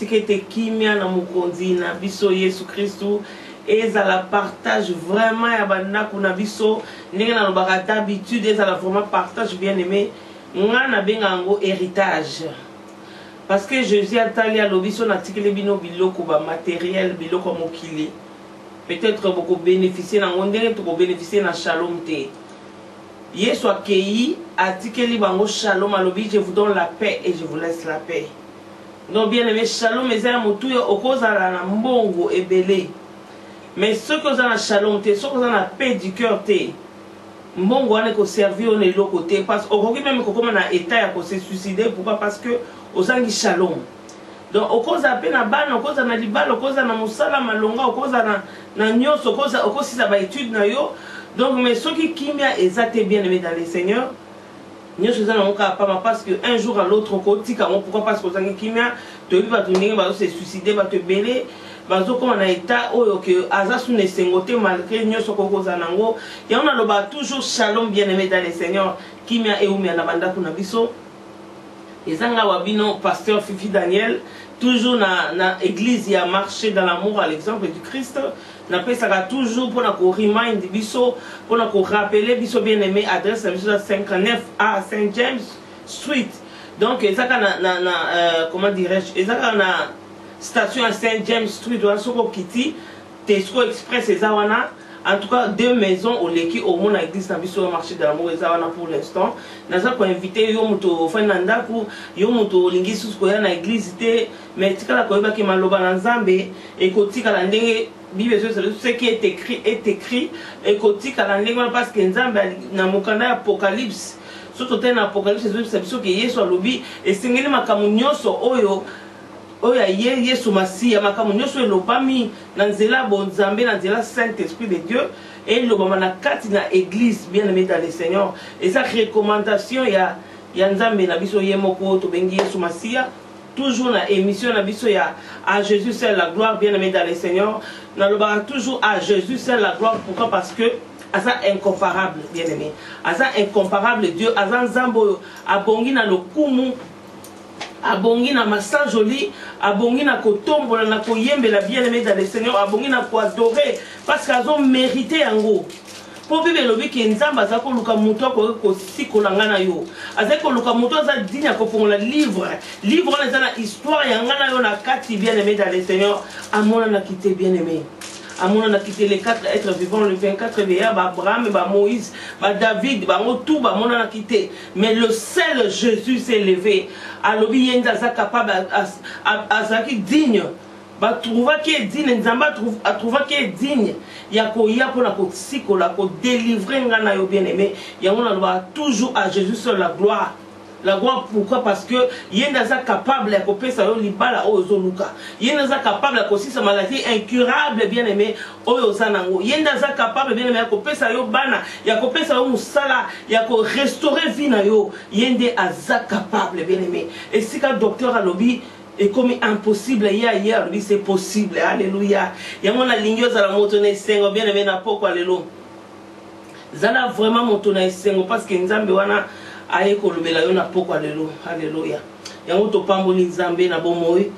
tikete kimia na mukonzi na biso Yesu Christu eza la partage vraiment ya bandako na biso ndenge na lobaka d'habitude eza la vraiment partage bien aimé ngana bengango héritage parce que Jésus a tali à l'obiso na tikele bino biloko ba matériel biloko mokili peut-être beaucoup bénéficier na ndenge to bénéficier na shalom te Yesu akei atikeli bango shalom alobi je vous donne la paix et je vous laisse la paix. Donc bien aimé shalom ezala mutu okozala na mbongo ebele. Mais ceux qui ont la shalom te, ceux qui ont la paix du cœur te, mbongo ane ko servir on est l'autre côté parce que même comme na état ya ko se suicider pourquoi parce que ozangi shalom. Donc okoza pe na bana okoza na libala okoza na musala malonga okoza na nyonso okoza okosisa ba étude na yo. Donc, mais ceux qui kimia exactement bien aimé dans les seigneurs, nous sommes parce que un jour à l'autre côté, pourquoi parce que vous kimia, tu vas te se suicider, va te bêler, va te comme on a état, que Azas ne s'engote malgré nous sommes au Zanango, et on a le bas toujours shalom bien aimé dans les seigneurs, kimia et oumia na banda kunabiso, et Zanga Wabino, pasteur Fifi Daniel, toujours na église, il a marché dans l'amour à l'exemple du Christ. N'appelle ça toujours pour nous remind biso, pour nous rappeler biso bien aimé adresse à biso 59 à Saint James Street. Donc ça comment dirais-je, ça na station à Saint James Street dans Soko Kitty, Tesco Express et Zawana. En tout cas, 2 maisons au Leki au monde à l'église Nabiso au marché de l'amour et Zawana pour l'instant. Nous avons invité Yomuto Fernandaku, Yomuto Lingisus Koya na église mais tikala koyeba ki maloba na Nzambe et kotika ndenge Bible ce qui est écrit et kotika ndenge parce que Nzambe na mokanda Apocalypse surtout dans Apocalypse c'est biso que Yesu alobi et singeli makamu nyonso oyo oya Yesu Masiya makamu nyonso elobami na nzela bon Nzambe na nzela Saint-Esprit de Dieu et lobama na kati na église bien aimé dans le Seigneur et sa recommandation ya Nzambe na biso yemoko to bengi Yesu Masiya toujours na émission na biso ya à Jésus c'est la gloire bien aimé dans le Seigneur na lobaka toujours à Jésus c'est la gloire pourquoi parce que asa incomparable bien aimé asa incomparable Dieu asa Nzambo abongi na lokumu abongi na massa joli abongi na kotombola na koyembela bien aimé dans le Seigneur abongi na ko adorer parce qu'ils ont mérité yango pour vivre le week-end Nzamba za ko luka muto ko sikola ngana yo azako luka muto za dinya ko fongola livre na za histoire ya ngana yo na kati bien aimé dans le Seigneur amona na quitté bien aimé amona na quitté les 4 êtres vivants le 24 veillants Abraham ba Moïse ba David ba tout ba mona na quitté mais le seul Jésus s'est levé alobi yenda za capable à qui digne ba trouva qui est digne Nzamba trouva qui est digne ya ko ya pour la sikola ko délivrer ngana yo bien aimé ya on a toujours à Jésus seul la gloire pourquoi parce que yenda za capable ya ko pesa yo libala ozo luka yenda za capable ya ko sisa maladie incurable bien aimé oyo zanango yenda za capable bien aimé ya ko pesa yo bana ya ko pesa yo musala ya ko restaurer vie na yo yende aza capable bien aimé et si ka docteur alobi et comme impossible hier lui c'est possible alléluia yango na lingio za la moto na sengo bien aimé na poko alelo zala vraiment moto na sengo parce que Nzambe wana aye ko lobela yo na poko alelo alléluia yango to pamboli Nzambe na bomoy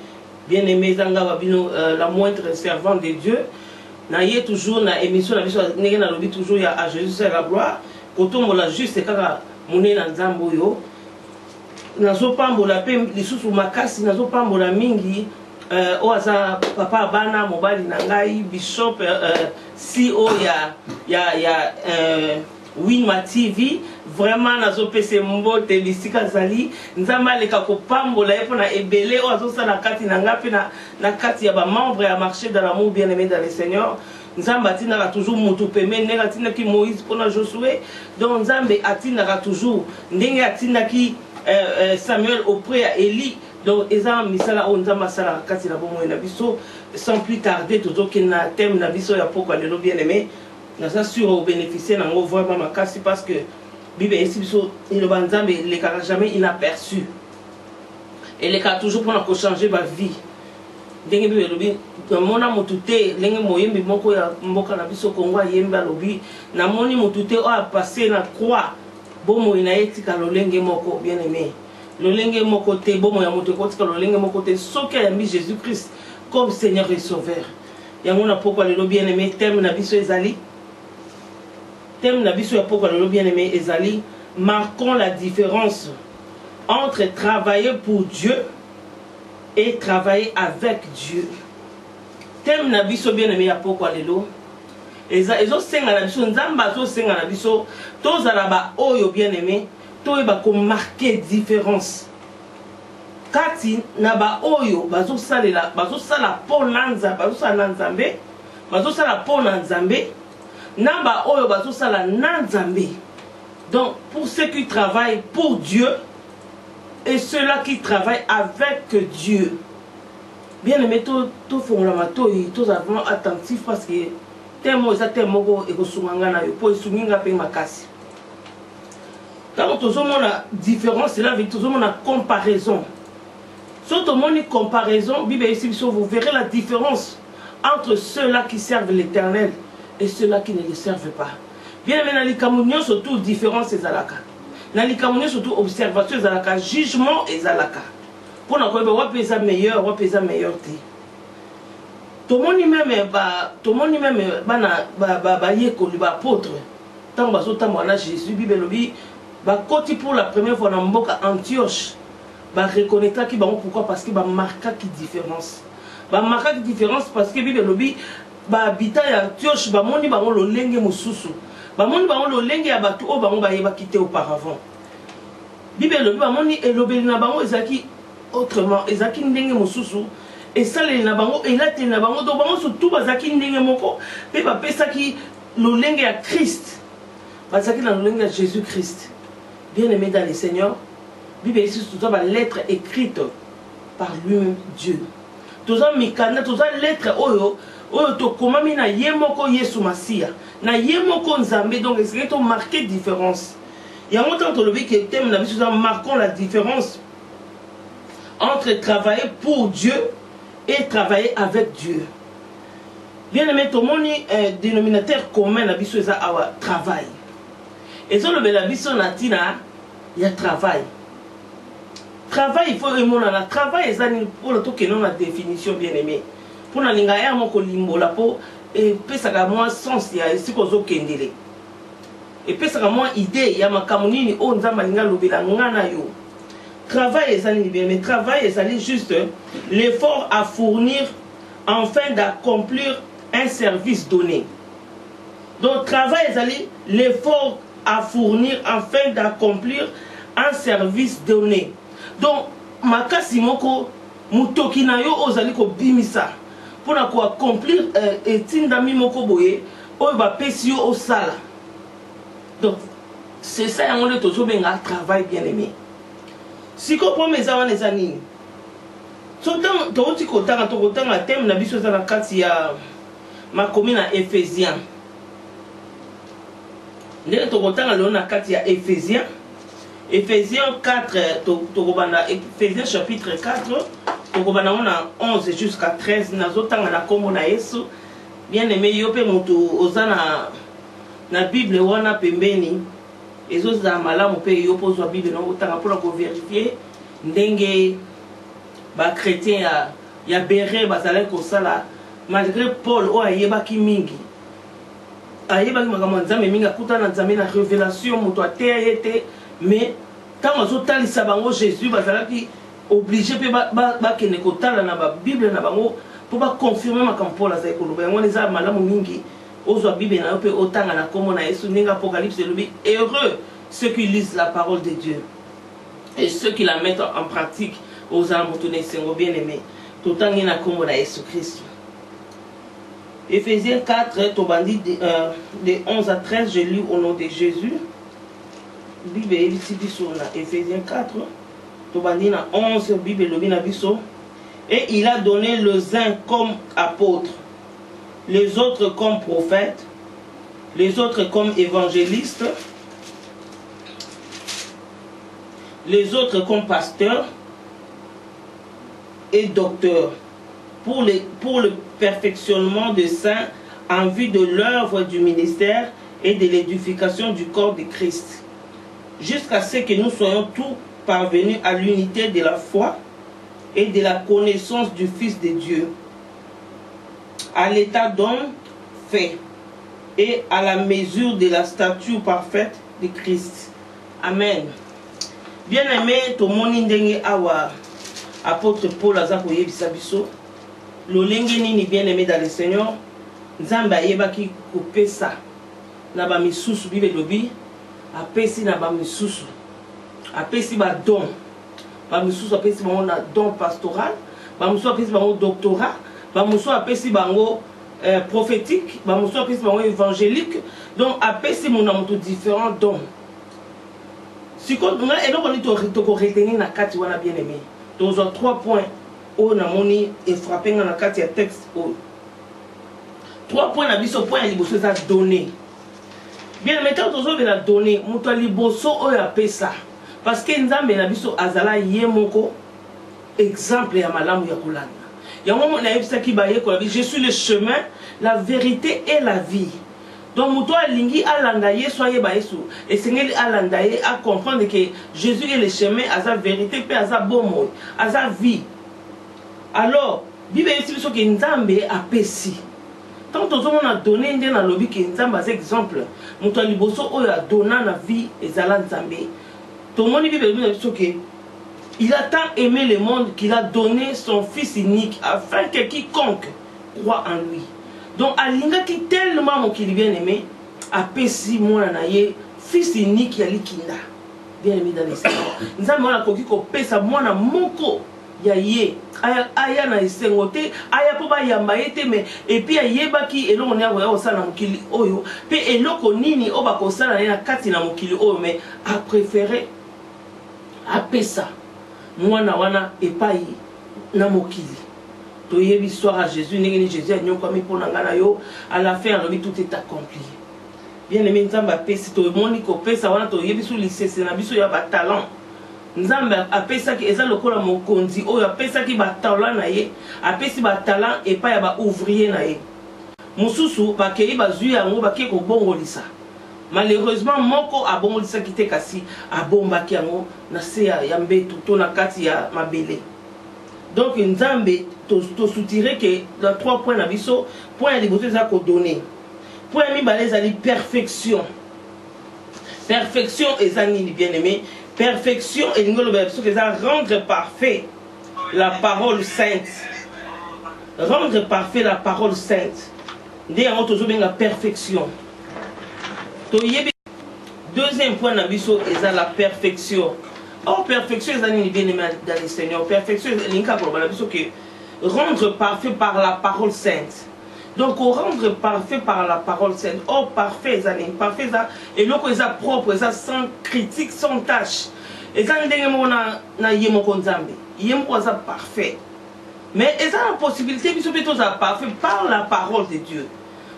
bien aimé zanga babino la moindre servante de Dieu na ye toujours na émission na biso ndenge na lobi toujours ya à Jésus c'est la gloire kotombola juste kaka mone na Nzambe yo nazo pambola pe lisusu makasi nazo pambola mingi oaza papa bana mobali na ngai bishop CEO ya Winma TV vraiment nazo pese mbote bisika zali Nzamba leka ko pambola epo na ebele oazo sala kati na ngapi na kati ya ba membre ya marché de l'amour bien aimé dans le Seigneur Nzamba atinaka toujours mutu peme ndenge atinaki Moïse pona Josué donc Nzambe atinaka toujours ndenge atinaki Samuel auprès à Élie donc ezan misala o Nzamba sala kati na bomo na biso sans plus tarder toujours qu'il na thème na biso ya poko lelo bien aimé na ça sur au bénéficier na ngo vraiment makasi parce que Bible ici biso il va Nzambe les cas jamais inaperçu et les cas toujours pour na changer ma vie ndenge Bible lobi mona motute ndenge moyembi moko ya mboka na biso Kongo yemba lobi na moni motute o a passé na croix bomo inayetika lolenge moko bien aimé Le lingue mon côté, bon, moi, mon côté, le lingue mon côté, ce qu'il a mis Jésus-Christ comme Seigneur et Sauveur. Il y a mon pourquoi le bien aimé, thème Nabiso Ezali. Thème Nabiso pourquoi le bien aimé Ezali. Marquons la différence entre travailler pour Dieu et travailler avec Dieu. Thème Nabiso bien aimé, pourquoi le lot. Ils ont senga na biso nzamba zo senga na biso tous alaba oyo bien aimé to eba ko marquer différence kati na ba oyo bazo sala pour nanza bazo sala nzambe bazo sala pour nzambe na ba oyo bazo sala nzambe. Donc pour ceux qui travaillent pour Dieu et ceux-là qui travaillent avec Dieu, bien aimé to fongolama to vraiment attentif parce que temo eza temo eko sunganga na yo po esunginga pe makasi. Quand toujours mona différence là avec toujours mona comparaison. Surtout moni comparaison, Bible ici vous verrez la différence entre ceux-là qui servent l'Éternel et ceux-là qui ne le servent pas. Bien aimé na likamunyo surtout différence ezalaka. Na likamunyo surtout observation ezalaka, jugement ezalaka. Pour na koyeba wa pesa meilleur te. Tout le monde même yekoli ba apôtre tant baso tamwana Jésus Bible lobi ba koti pour la première fois na mboka Antioche ba reconnaître ki bango pourquoi parce que ba marquer qui différence parce que Bible lobi ba habita ya Antioche ba moni bango lolenge mosusu ba moni bango lolenge ya batu o bango ba yeba quitté auparavant. Bible lobi ba moni elobeli na bango ezaki autrement ezaki ndenge mosusu. Et ça, les nabango, et là, les nabango, donc, surtout, bazaki ndenge moko, mais ba pesa qui le lingue à Christ, bazaki dans le lingue à Jésus-Christ. Bien aimé dans les Seigneurs, Bible ici, tout ça, la lettre écrite par lui-même Dieu. Tout ça, mikana, tout ça, lettre, to komami na yemoko Yesu Masia, na yemoko Nzambe, donc, c'est que marqué différence. Il y a un moment où le but qui est thème, marquons la différence entre travailler pour Dieu et travailler avec Dieu. Bien aimé, tout le monde dénominateur commun na biso eza awa travail. Et ça le la biso natina, il y a travail. Travail il faut remonter la travail ezani pour le tout que non la définition bien aimé. Pour na linga ya moko limbola po et pesaka moi sens ya esiko zo kendele. Et pesaka moi idée ya makamuni o nzamba linga lobela ngana yo. Travail ezali bien, mais travail ezali juste l'effort à fournir afin d'accomplir un service donné. Donc travail ezali l'effort à fournir afin d'accomplir un service donné. Donc makasi moko mutoki na yo ozali ko bimisa pour na ko accomplir etindami moko boye oyo ba pesi yo osala. Donc c'est ça on est toujours bien à travail bien aimé. Si vous prenez mes amis, les amis, tout le temps, tu as un thème, la biso dans ma commune à Éphésiens. Tu as Éphésiens. Éphésiens 4, Éphésiens chapitre 4, tu as 11 jusqu'à 13. Bien aimé, yope mutu ozana na Bible wana pembeni. Et les autres malamu pe yo pozo Bible na otanga pour ko vérifier ndenge ba chrétien ya béré bazala ko sala malgré Paul o ayeba ki mingi ayeba ki makambo nzambe mingi akuta na nzambe na révélation muto ateyete mais tant ozo talisa bango Jésus bazala ki obligé pe ba kene ko tala na ba Bible na bango pour ba confirmer makambo Paul azali ko loba ngone za malamu mingi. Ozo Bible na pe otanga na komo na Yesu ninga Apocalypse le heureux ceux qui lisent la parole de Dieu et ceux qui la mettent en pratique aux âmes sengo bien aimés tout en na komo na Yesu Christ. Éphésiens 4 tobandi de 11 à 13 je lis au nom de Jésus. Bible ici biso na Éphésiens 4 tobandi na 11 Bible lobi na biso et il a donné les uns comme apôtres, les autres comme prophètes, les autres comme évangélistes, les autres comme pasteurs et docteurs, pour le perfectionnement des saints en vue de l'œuvre du ministère et de l'édification du corps de Christ, jusqu'à ce que nous soyons tous parvenus à l'unité de la foi et de la connaissance du Fils de Dieu, à l'état d'homme fait et à la mesure de la stature parfaite de Christ. Amen. Bien-aimé, to moni ndenge awa apôtre Paul azako yebisa biso lolenge nini bien-aimé dans le Seigneur nzambe ayebaki kopesa na ba misusu bible lobi apesi na ba misusu apesi ba don ba misusu apesi bango na don pastoral ba misusu apesi bango doctorat ba misusu apesi bango prophétique ba misusu apesi bango évangélique donc apesi mona moto différents dons. Si on retenir na kati wana bien aimé. Donc 3 points au namoni et frappé dans la kati ya texte au 3 points na biso point liboso za donner. Bien aimé tant toujours de la donner muto liboso o ya pesa parce que nzambe na biso azala ye moko exemple ya malamu ya kolanda. Ya momo na yebisa ki ba ye ko je suis le chemin, la vérité et la vie. Donc, Mouto Alingi Alandaye, soyez baïsou. Et Seigneur Alandaye à comprendre que Jésus est le chemin, à sa vérité, puis à sa bon mot, à sa vie. Alors, Bible est dit que Nzambe a péci. Tant que on a donné un lobby qui Nzambe as exemple, Mouto Aliboso a donné la vie et Zala Nzambe. Tout le monde Bible est dit que il a tant aimé le monde qu'il a donné son Fils unique afin que quiconque croit en lui. Donc, Alinga qui tellement mon qu'il bien aimé, a péci mon anaye, fils unique ya likinda. Bien aimé dans les Seigneur. Nous avons la coquille ko pesa mwana moko ya ye. Aya na isengote, aya po ba yamba ete mais et puis ayeba ki eloko nya ya osala mokili oyo, pe eloko nini oba ko sala na kati na mokili oyo mais a préféré a pesa mwana wana epai na mokili. Toyebi soir à Jésus, Jésus a dit comme pour yo à la fin tout est accompli. Bien aimé Nzamba pesi to moni ko pesa wana to yebi sou lycée na biso ya ba talent. Nzamba apesa ki eza lokola mokonzi oyo apesa ki ba talent na ye, apesi ba talent et pas ya ba ouvrier na ye. Mususu ba kei ba zui yango ba ke ko bongolisa. Malheureusement moko abongolisa kite kasi abomba ki yango na se ya mbetu to na kati ya mabele. Donc Nzambe to soutirer que dans 3 points na biso point de beauté za ko donner. Point mi baleza li perfection. Perfection ezani bien aimé. Perfection et ngolo ba biso que ça rendre parfait la parole sainte. Rendre parfait la parole sainte. Ndé yango toujours benga perfection. To yebi deuxième point na biso eza la perfection. Oh, perfection, c'est bien aimé dans le Seigneur. Perfection, c'est rendre parfait par la parole sainte. Donc, rendre parfait par la parole sainte. Oh, parfait, parfait, et donc, c'est propre, c'est sans critique, sans tâche. Et ça, c'est parfait. Mais il y a la possibilité de parfait par la parole de Dieu.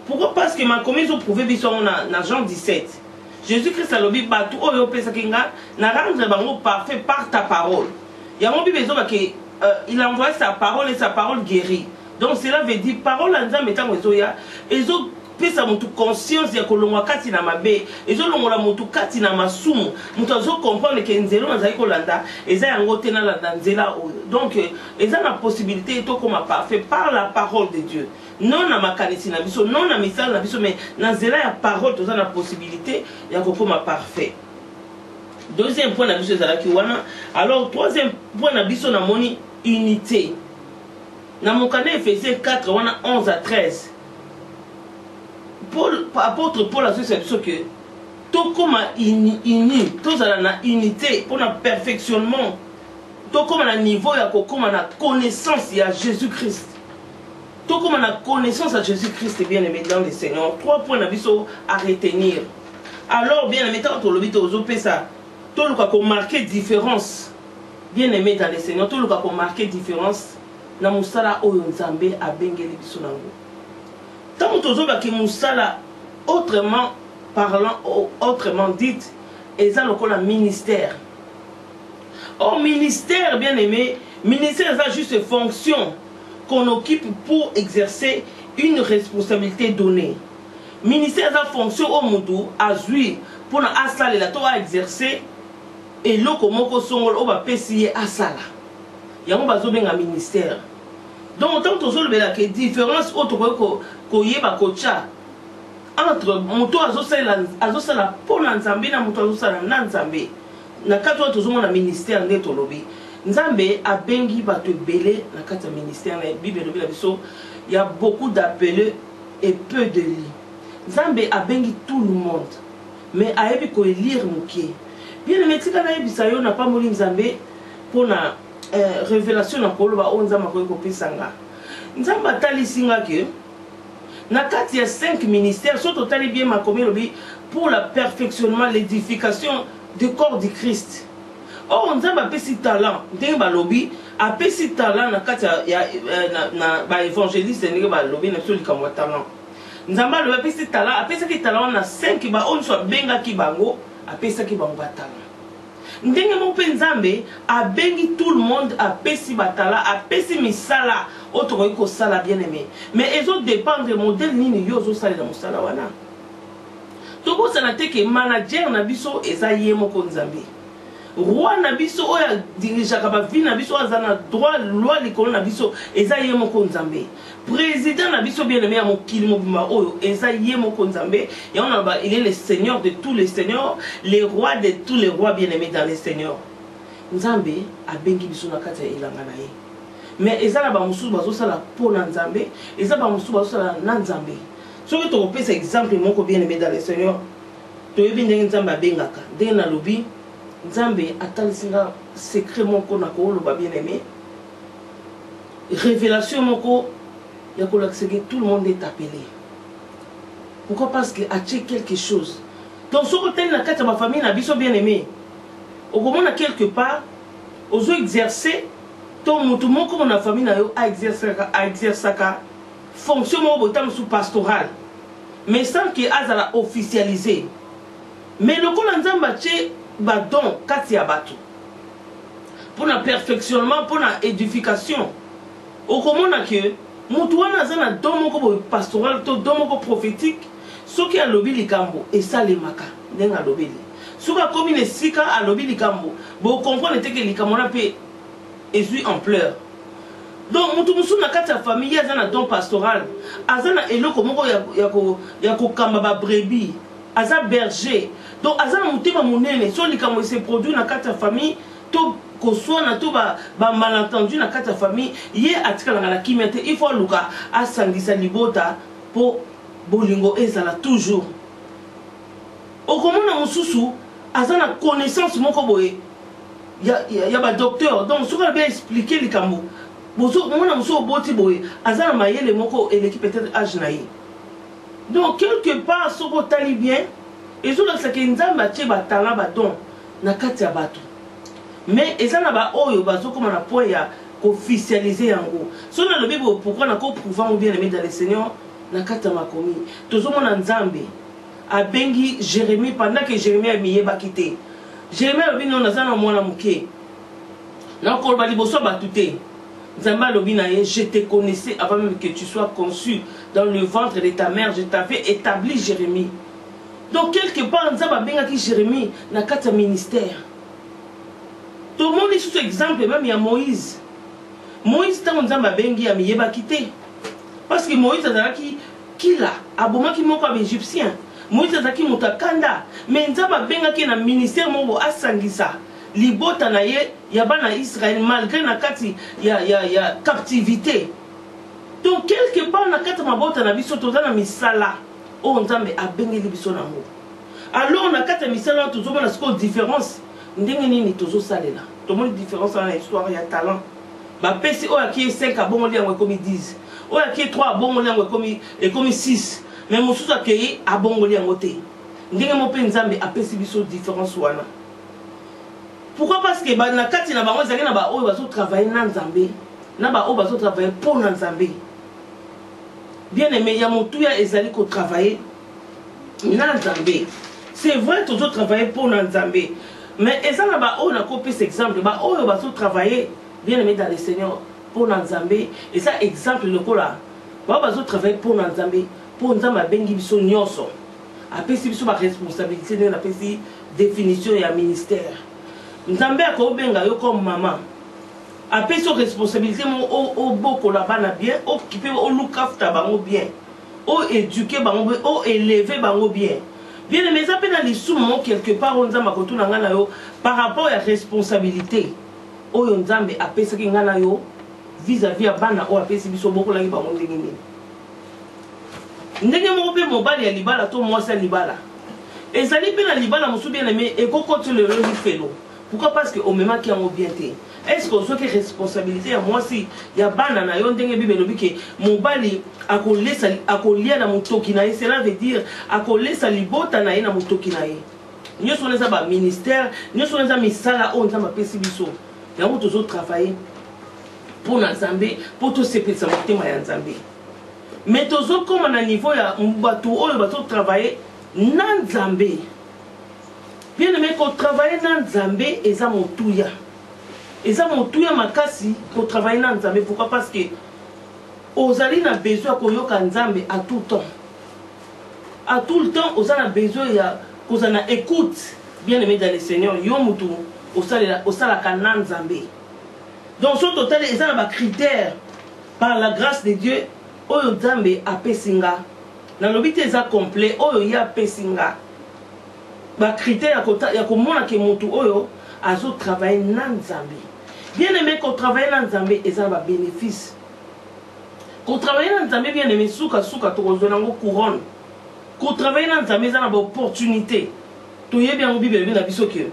Pourquoi? Parce que ma commission prouvé dans Jean 17. Jésus-Christ a dit que rendre parfait par ta parole. Il y a mon besoin qu'il a envoyé sa parole et sa parole guérit. Donc cela veut dire parole en disant mettant ils ont pesa mutu conscience ya kolongwa kati na mabe ezolongola mutu kati na masumu mutu azo comprendre que nzelo nazali kolanda eza yango te na landa nzela oyo. Donc eza na possibilité to comme parfait par la parole de Dieu. Non na makanisi na biso, non na misala na biso, mais na nzela ya parole toza na possibilité ya kokoma parfait. Deuxième point na biso ezalaki wana. Alors troisième point na biso na moni unité. Na mokane Ephésiens 4 wana 11 à 13. Apôtre Paul a dit que tout comme uni, tout ça na unité pour le perfectionnement, tout comme à niveau comme la connaissance à Jésus-Christ, tout comme la connaissance à Jésus-Christ est bien aimé dans le Seigneur. 3 points à retenir. Alors bien aimé dans le but aux ça, tout le cas qu'on marqué différence, bien aimé dans le Seigneur, tout le cas qu'on marqué différence, na musala oyo nzambe a bengeli biso nango. Tant que Moussala, autrement parlant, autrement dit, ils ont le ministère. Or, ministère, bien aimé, ministère, c'est juste une fonction qu'on occupe pour exercer une responsabilité donnée. Ministère, c'est une fonction au Moudou, à jouir, pour exercer eloko moko songolo o ba pesi asala yango bazo benga ministère. Donc tant que le bela que différence autre ko yeba ko cha entre moto azosala pona nzambe na moto azosala na nzambe na kato tozomo na ministère nde tolobi nzambe abengi bato ebele na kati ya ministère na bible elobi na biso il y a beaucoup d'appelés et peu de lits. Nzambe abengi tout le monde mais ayebi ko élire mokie bien le métika na yebisa yo na pa moli nzambe pona révélation na koloba o nzambe ko kopesanga nzambe atalisinga ke na kati ya 5 ministères sont totali bien makomi lobi pour le perfectionnement l'édification du corps du Christ. Or nzambe apesi talent ndenge balobi apesi talent na kati ya na ba évangéliste ndenge balobi na biso likambo talent nzambe alobi apesi talent apesaki talent na 5 ba on so bengaki bango apesaki bango ba talent ndenge mo pe nzambe abengi tout le monde apesi batala apesi misala autre ko sala bien aimé mais ils ont dépendre modèle nini yo zo sala na musala wana to ko sana te ke manager na biso eza ye moko nzambe roi na biso oya dirige ka ba vie na biso azana droit loi likolo na biso eza ye moko nzambe président na biso bien aimé ya mokili mobima oyo eza ye moko nzambe ya on ba il est le seigneur de tous les seigneurs le roi de tous les rois bien aimé dans les seigneurs nzambe abengi biso na kati ya ilanga na ye mais ezala ba mususu bazosala pona nzambe ezala ba mususu bazosala na nzambe soki tokopesa exemple moko bien aimé dans les seigneurs toyebi ndenge nzambe abengaka ndenge na lobi nzambe atalisinga secret moko na koloba bien aimé révélation moko ya kolakisa que tout le monde est appelé. Pourquoi? Parce que atie quelque chose donc soko teli na kati ya ma famille na biso bien aimé okomona quelque part ozo exercer ton mutu moko na famille na yo a exercer fonction moko botam sous pastoral mais sans que azala officialisé mais le kola nzamba tie ba don kati ya bato pour na perfectionnement pour na édification okomona que mutu wana azana don moko bo pastoral to don moko prophétique soki alobi likambo esalemaka ndenge alobeli soki akomi na esika alobi likambo bo comprendre te ke likambo na pe ezwi ampleur donc mutu musu na kati ya famille azana don pastoral azana eloko moko ya kokamba ba brebis aza berger donc azana mutema munene so likambo se produit na kati ya famille to koswana to ba malentendu na kati ya famille ye atikalanga na kimia te il faut luka asangisa libota po bolingo ezala toujours okomona mususu azana connaissance moko boye ya ba docteur donc soka bien expliquer likambo bozo mona muso boti boye azana mayele moko eleki peut-être âge na ye donc quelque part soko tali bien ezola sake nzamba atie ba talent ba don na kati ya bato mais ezana ba oyo bazokoma na point ya officialiser yango so na lobi bo pourquoi na ko prouver ou bien aimé dans le Seigneur na kati ya makomi tozomona nzambe abengi Jérémie pendant que Jérémie a miye bakité Jérémie lobi non nazana mwana muke na ko ba liboso batute nzambe lobi na ye je te connaissais avant même que tu sois conçu dans le ventre de ta mère je t'avais établi Jérémie donc quelque part nzambe abengaki Jérémie na kati ya ministère. Tout le monde est sous exemple même il y a Moïse. Moïse tant nzamba bengi a miyeba quitté. Parce que Moïse azalaki kila abomaki moko ba égyptien. Moïse azalaki mutakanda mais nzamba bengaki na ministère moko asangisa libota na ye ya bana Israël malgré na kati ya captivité. Donc quelque part na kati mabota na biso tozana misala o nzambe abengeli biso nango. Alors na kati misala tozomona siko différence ndenge nini tozo salela tomoni différence dans l'histoire ya talent ba pesi oya ki 5 abongo liango ekomi 10 oya ki 3 abongo liango ekomi 6 mais mususu akei abongo liango te ndenge mo pe nzambe apesi biso différence wana pourquoi? Parce que ba na kati na bango ezali na ba oyo bazo travailler na nzambe na ba oyo bazo travailler pour na nzambe bien aimé ya motu ya ezali ko travailler na nzambe c'est vrai toujours travailler pour na nzambe. Mais ça n'a pas on a copié cet exemple. Bah on va tout travailler bien aimé dans le Seigneur pour Nzambe et ça exemple le cola. Bah on va tout travailler pour Nzambe pour Nzambe bengi biso nyonso. Après si biso ba responsabilité de la définition et un ministère. nzambe akobenga yo comme maman apesi so responsabilité au boko la bana bien occuper au look after bango bien au éduquer bango bien au élever bango bien bien mais ça peut dans les sous quelque part on nzamba kotuna ngana yo par rapport à responsabilité oyo nzambe apesi ki ngana yo vis-à-vis à bana o apesi biso boko la bango ndenge ndenge moko pe mobali ya libala to mwasi ya libala ezali pe na libala mosu bien aimé ekokoti le felo. Pourquoi? Parce que au moment qui a bien été. Est-ce que vous avez responsabilité à moi si il y a banana na yon denge bibe lobi ke mobali akolesa akolia na mutoki na ye, cela veut dire akolesa libota na ye na mutoki na ye. Nyo soneza ba ministère, nyo soneza misala on nzamba pesi biso. Yango tozo travailler pour na Nzambe, pour to sepesa motema ya Nzambe. Mais tozo comme na niveau ya mbatu oyo bato travailler na Nzambe. Bien aimé, qu'on travaille dans Nzambe, et ça moutouya. Et ça moutouya makasi, qu'on travaille dans Nzambe. Pourquoi? Parce que Ozali n'a besoin qu'on y ait Nzambe à tout temps. À tout le temps, Ozali a besoin qu'on en écoute. Bien aimé dans le Seigneur, yo moutou, Ozali la kanan Nzambe. Donc, son total, il y a des critères par la grâce de Dieu. Oyo Nzambe a pesinga. Dans l'obité, il y a complet. Oyo ya pesinga. Ba critère ya komona ke mutu oyo azo travailler na Nzambe. Bien aimé qu'on travaille na Nzambe et ça va bénéfice. Qu'on travaille na Nzambe bien aimé souka to kozona ngo couronne. Qu'on travaille na Nzambe ça na ba opportunité. To yebi en Bible na biso ke.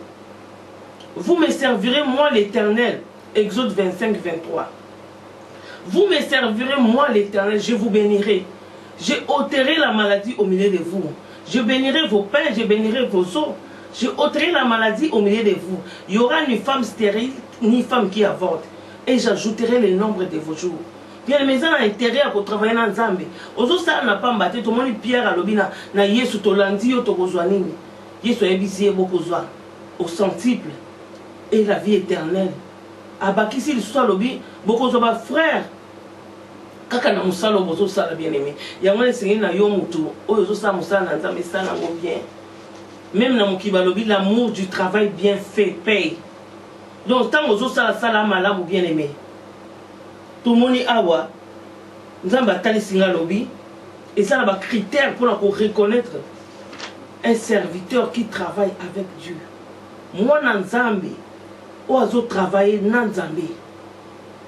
Vous me servirez moi l'Éternel. Exode 25-23. Vous me servirez moi l'Éternel, je vous bénirai. Je ôterai la maladie au milieu de vous. Je bénirai vos pains, je bénirai vos os. Je ôterai la maladie au milieu de vous. Il y aura ni femme stérile, ni femme qui avorte. Et j'ajouterai le nombre de vos jours. Bien, mais ça a intérêt à travailler dans Nzambe. Aujourd'hui, ça n'a pas battu. Tout le monde Pierre à l'obina. Na Yesu tolandi yo tokozwanini. Yesu ebisi bokozwa au centuple et la vie éternelle. Abakisi le soit lobi bokozwa frère. Kaka na musalo bozo sala bien aimé. Yango le Seigneur na yo mutu. Oyo zo sa musala na Nzambe sala ngo bien. Même na mukiba lobi l'amour du travail bien fait paye. Donc tant ozo sala sala malamu bien aimé. Tout le monde awa. Nzambe atali singa lobi et ça là critère pour reconnaître un serviteur qui travaille avec Dieu. Moi na Nzambe ozo travailler na Nzambe.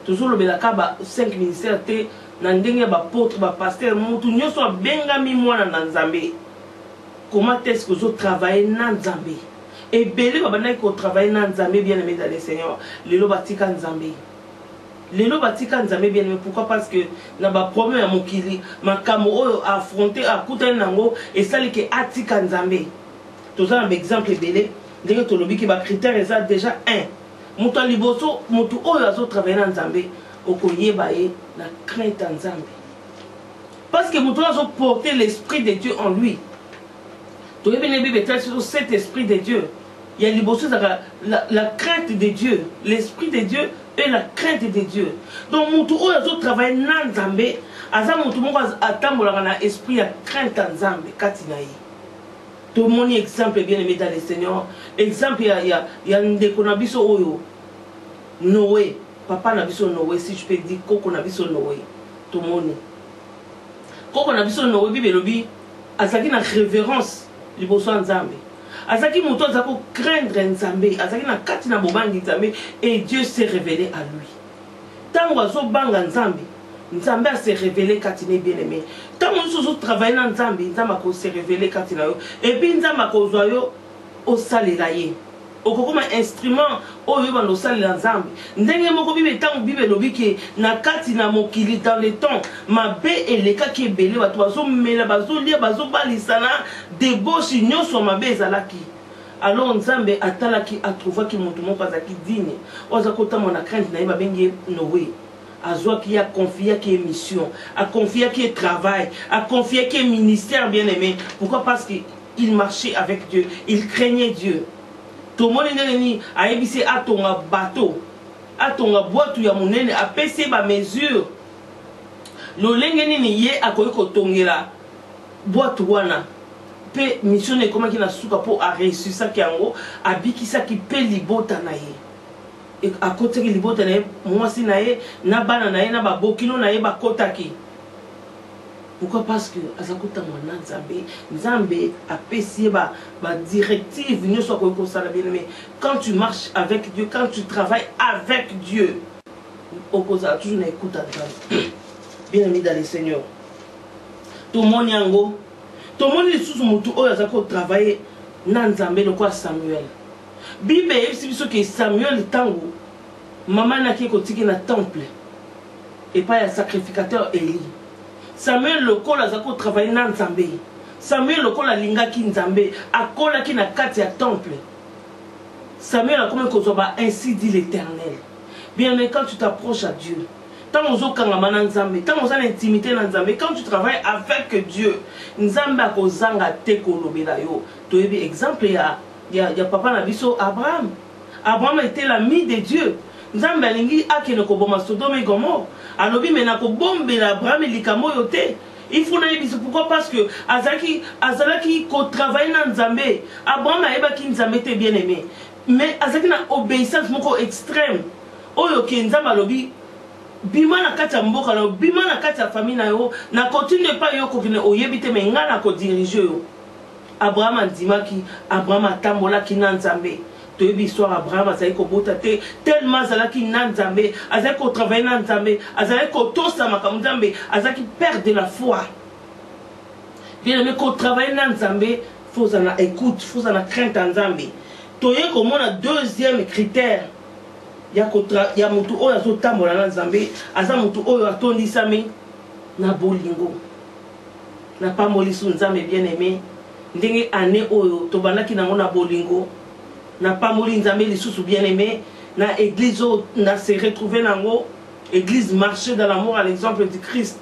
Toujours le belaka 5 ministères te na ndenge ba apôtre ba pasteur mutu nyoso bengami mwana na Nzambe. Comment est-ce que vous travaillez na Nzambe? Et belé ba bana ko travailler na Nzambe bien aimé dans le Seigneur. Lelo batika Nzambe. Lelo batika Nzambe bien aimé pourquoi? Parce que na ba problème ya mokili makamo oyo affronter akuta nango et ça que atika Nzambe. Tout ça un exemple belé ndenge to lobi ki ba critère ça déjà 1. Mutu liboso mutu oyo azo travailler na Nzambe okoyeba ye la crainte en Nzambe. Parce que mutu azo porter l'esprit de Dieu en lui. Tu veux bien Bible sur cet esprit de Dieu. Il y a liboso la crainte de Dieu, l'esprit de Dieu et la crainte de Dieu. Donc mutu oyo azo travailler na Nzambe aza mutu moko atambola na esprit ya crainte en Nzambe kati na ye. Tout mon exemple bien aimé dans le Seigneur. Exemple, il y a un déconabiso oyo. Noé. Papa nabiso Noé, si je peux dire, Koko nabiso Noé. Tout le monde. Koko nabiso Noé, Bible lobi, azaki na révérence, liboso Nzambe. Azaki muto zako craindre Nzambe, azaki na kati na bobangi Nzambe, et Dieu s'est révélé à lui. Tango azo banga Nzambe, Nzambe a se révélé katine bien aimé. Tant que nous travaillons dans Nzambe, Nzambe s'est révélé katine yo. Et puis Nzambe ko zoyo au salelaye. Au comme un instrument au yo bando salela Nzambe. Ndenge moko bibe tant bibe lobi ke na katina mokili dans le temps mabe eleka ki ebele bato bazo mela bazo lia bazo balisana débauche nyonso mabe ezalaki. Alors Nzambe atalaki atrouva ki mutu moko azaki digne. Oza kota mona crainte na yeba bengi Noé. À Zoa qui a confié qui est mission, à confier qui est travail, à confier qui est ministère bien aimé. Pourquoi? Parce qu'il marchait avec Dieu, il craignait Dieu. Tout le monde est à ébisser à ton bateau, à ton boîte ou à mon nez, à passer ma mesure. Le lengeni ni yé à quoi que tongera boîte wana pe mission ne comment qui na suka pour a réussir ça qui ango abiki ça qui pe libota na ye et à côté qui libota na ye moi si na ye na bana na ye na ba bokino na ye ba kotaki. Pourquoi? Parce que azakota mwana nzambe nzambe apesi ba directive ne soit ko ça bien mais quand tu marches avec Dieu, quand tu travailles avec Dieu, opposa toujours na écoute à bien aimé dans le Seigneur. Tout le monde yango tout le monde est sous mutu oyo azako travailler na nzambe lokwa Samuel. Bible yebisi biso ke Samuel tango mama na ki kotiki na temple et pas ya sacrificateur Eli. Samuel lokola azako travailler na nzambe. Samuel lokola lingaki nzambe akola ki na kati ya temple. Samuel a comme kozwa ainsi dit l'Éternel. Bien mais quand tu t'approches à Dieu, quand tu as l'intimité dans Nzambe, quand tu travailles avec Dieu, Nzambe a kozanga te kolobela yo. Tu as exemple il y a papa nabiso Abraham. Abraham était l'ami de Dieu. Nzambe alingi akene ko boma Sodome et Gomorrhe. Alobi mena ko bombela Abraham likamo yote. Il faut naïbis pourquoi? Parce que azalaki ko travaille dans Nzambe. Abraham a ebaki Nzambe te bien aimé. Mais azalaki na obéissance moko extrême. Oyo ke Nzambe alobi bima na kati ya mboka na bima na kati ya famille na yo na continue pas yo kokine oyebite me nga na ko diriger yo. Abraham andimaki Abraham atambolaki na Nzambe. Toyebi histoire Abraham azali ko bota te tellement azalaki na Nzambe azali ko travailler na Nzambe azali ko tosa makambo Nzambe azali perdre la foi. Bien aimé ko travailler na Nzambe faut na écoute faut na crainte en Nzambe. Toye ko mona deuxième critère ya mutu oyo azotambola na Nzambe aza mutu oyo atondisami na bolingo na pamolisu Nzambe bien aimé ndenge ane oyo tobandaki nango na bolingo na pamoli Nzambe lisusu bien aimé na église na se retrouver nango église marcher dans l'amour à l'exemple du Christ.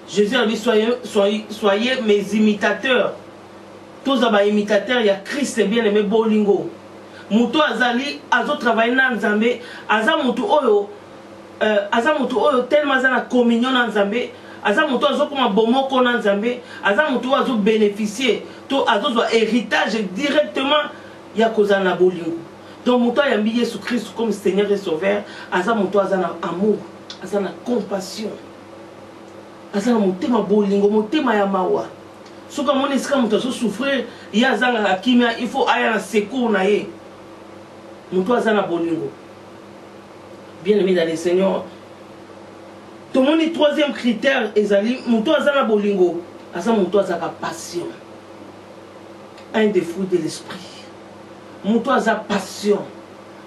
Jésus a dit soyez mes imitateurs. Tous aba imitateurs ya Christ bien aimé bolingo. Muto azali azo travailler na Nzambe aza mutu oyo tellement na communion na Nzambe aza mutu azo kuma bomoko na Nzambe aza mutu azo bénéficier to azo zo héritage directement ya koza na bolingo. Donc mutu ayambi Yesu Christ comme Seigneur et Sauveur aza mutu aza na amour aza na compassion aza na motema bolingo motema ya mawa soka moni sika mutu azo souffrir ya zanga akimia il faut aya na secours na ye. Mutu azana bolingo. Bien aimé dans le Seigneur. Tout le monde est troisième critère ezali mutu azana bolingo. Asa mutu azaka passion. Un des fruits de l'esprit. Mutu aza passion.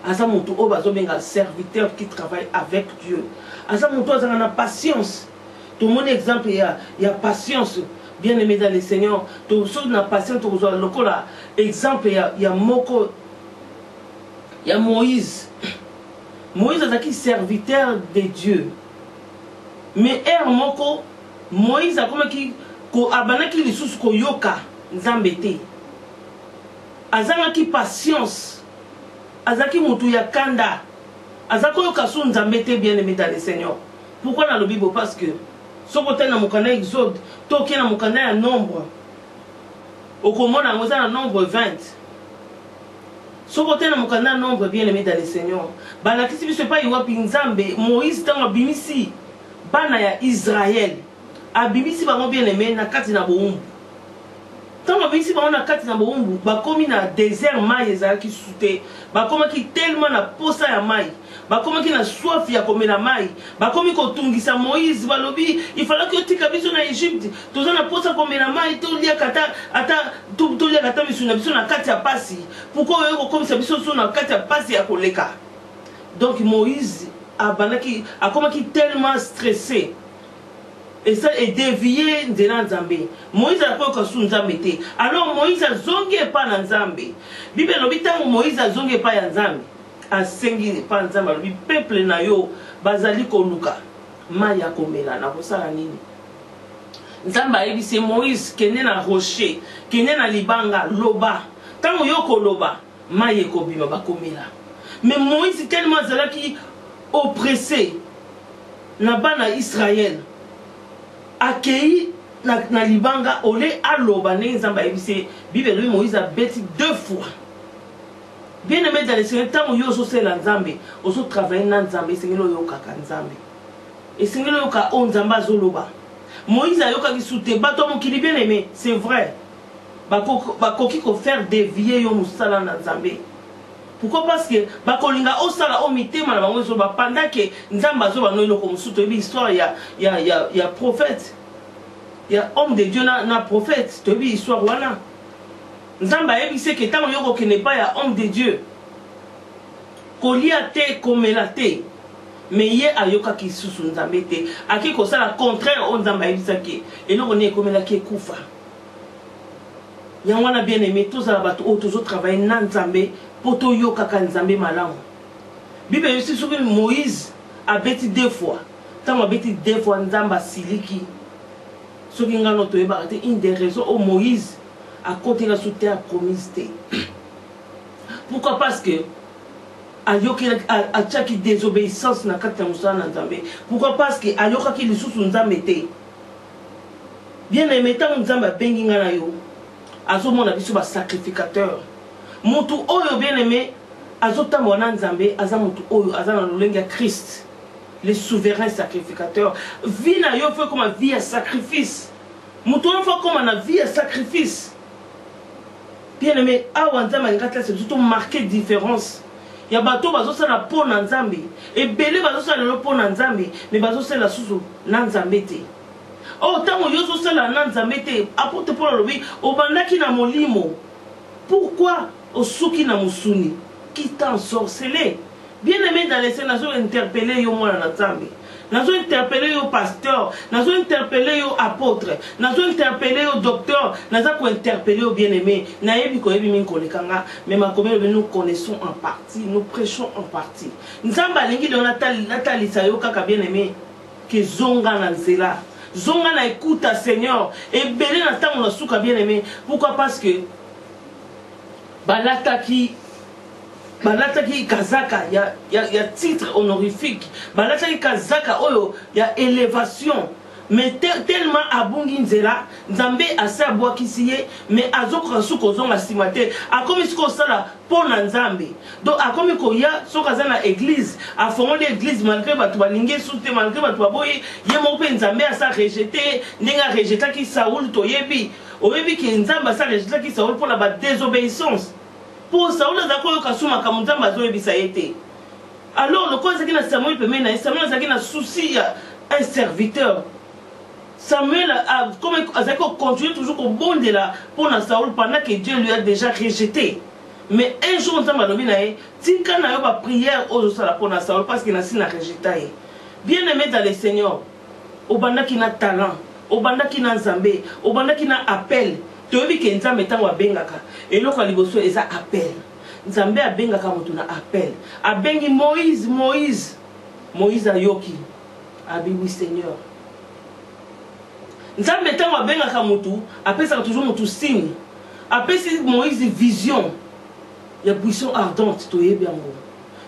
Asa mutu obazo benga serviteur qui travaille avec Dieu. Asa mutu azana na patience. Tout le monde exemple il y a patience. Bien aimé dans le Seigneur. Tout le monde na patience to zo lokola exemple il y a moko. Il y a Moïse. Moïse est serviteur de Dieu. Mais moko Moïse a comme qui ko abanaki lisusu ko yoka Nzambe te. Azanaki patience. Azaki mutu ya kanda. Azako yoka su Nzambe te bien aimé dans le Seigneur. Pourquoi dans la Bible? Parce que ce côté na mukanda Exode, toki na mukanda ya nombre. Okomona ngoza na nombre 20. Ce côté na mukanda nombre bien aimé dans le Seigneur. Balakisi biso pa iwapi Nzambe Moïse tango bimisi bana ya Israël. Abimisi bango bien aimé na kati na boumbu. Tango bimisi bango na kati na boumbu bakomi na désert mai ezalaki sute. Bakomi ki tellement na posa ya mai. Bakomi ki na soif ya komela mai. Bakomi ko tungisa Moïse balobi il fallait que tika biso na Égypte. Toza na posa komela mai to lia kata ata to lia kata biso na kati ya pasi. Pourquoi yo comme ça biso na kati ya pasi ya koleka. Donc Moïse a komaki tellement stressé. Et ça est dévié de Nzambe. Moïse a pas que Nzambe te. Alors Moïse a zonge pas Nzambe. Bible l'obita Moïse a zonge pas Nzambe. A sengi pas Nzambe le peuple na yo bazali ko luka. Maya komela na kosala nini. Nzambe a c'est Moïse kene na rocher, kene na libanga loba. Tant yo ko loba, maye ko bima ba komela. Mais Moïse tellement zalaki oppressé na bana Israël. Accueilli na libanga olé aloba ne nzamba ebise Bible Moïse a bêti 2 fois. Bien aimé dans le Seigneur, tant que vous avez nzambe, vous travaillez dans nzambe, c'est que vous avez nzambe. Et c'est que vous avez nzamba zoloba. Moïse a yoka ki soute bato mokili bien aimé, c'est vrai. Bakoki ko faire dévier yo musala na nzambe. Pourquoi? Parce que bakolinga osala o mitema na bango zoba pendant que nzamba zo bano eloko musuto ebi histoire ya prophète. Il y a homme de Dieu na prophète, tu ebi histoire wana. Nzamba ebi se que tant yoko ki n'est pas ya homme de Dieu. Kolia te komela te. Mais hier ayoka ki susu nzambe te. Aki ko sala contraire on nzamba ebi saki. Et non on est komela ki kufa. Yangwana bien aimé tous la bato toujours travailler na nzambe poto yoka ka nzambe malamu. Bible aussi sur Moïse a bêti 2 fois. Tant a bêti 2 fois nzamba siliki. Ce qui ngano to eba une des raisons où Moïse a côté la sous terre promise. Pourquoi? Parce que ayoki a tchaki désobéissance na kata musala na nzambe. Pourquoi? Parce que ayoka ki lisusu nzambe te. Bien aimé tant nzamba bengi ngana yo. Azo mona biso ba sacrificateur. Mutu oyo bien aimé azo tamona nzambe aza mutu oyo aza na lolenge ya Christ. Le souverain sacrificateur. Vie na yo fait comme une vie à sacrifice. Mutu on fait comme une vie à sacrifice. Bien aimé, awa nzamba ngata c'est surtout marqué différence. Ya bato bazo sala po na nzambe. Et belé bazo sala lo po na nzambe, mais bazo sala susu na nzambe te. Oh, tant yo zo sala na nzambe te, apote po lobi, obandaki na molimo. Pourquoi osuki na musuni qui t'ensorcelé? Bien aimé dans les scènes, nous avons interpellé yo mwana na nzambe. Nous avons interpellé yo pasteur, nous avons interpellé yo apôtre, nous avons interpellé yo docteur, nous avons interpellé yo bien aimé. Nayebi ko yebi min kolekanga, mais ma commune nous connaissons en partie, nous prêchons en partie. Nzamba lingi de Nathalie sayo kaka bien aimé que zonga na nzela. Zonga na écoute à Seigneur et belé na tango na suka bien aimé. Pourquoi? Parce que balataki kazaka ya titre honorifique. Balataki kazaka oyo ya élévation. Mais tellement abungi nzela nzambe asa boakisiye mais azokra suko zonga simate akomi siko sala pona nzambe. Donc akomi ko ya soka za na église a fondé l'église malgré batu balinge soute malgré batu baboyi yemo pe nzambe asa rejeté ndenga rejeta ki Saoul toyebi oyebi ki nzamba asa rejeta ki Saoul pour la désobéissance. Pour Saoul azako kasuma ka nzamba zo yebisa yete. Alors le cause qui na Samuel pe mena Samuel azaki na souci ya un serviteur. Samuel a continué toujours au bon de la pour Saoul pendant que Dieu lui a déjà rejeté. Mais un jour, on a dit Tika n'a pas prière aux autres pour Saoul parce qu'il a signé rejeté. Bien aimé dans le Seigneur, au banda qui n'a talent, au banda qui n'a zambé, au banda qui n'a appel. Tu as vu que Nzambe est en bengaka et l'autre a liboso est appel. Nzambe a bengaka mutuna appel. A bengi Moïse a yoki. A oui Seigneur. Nzambe tango abengaka mutu apesaka toujours mutu signe apesi Moïse vision ya buisson ardente toyebi yango.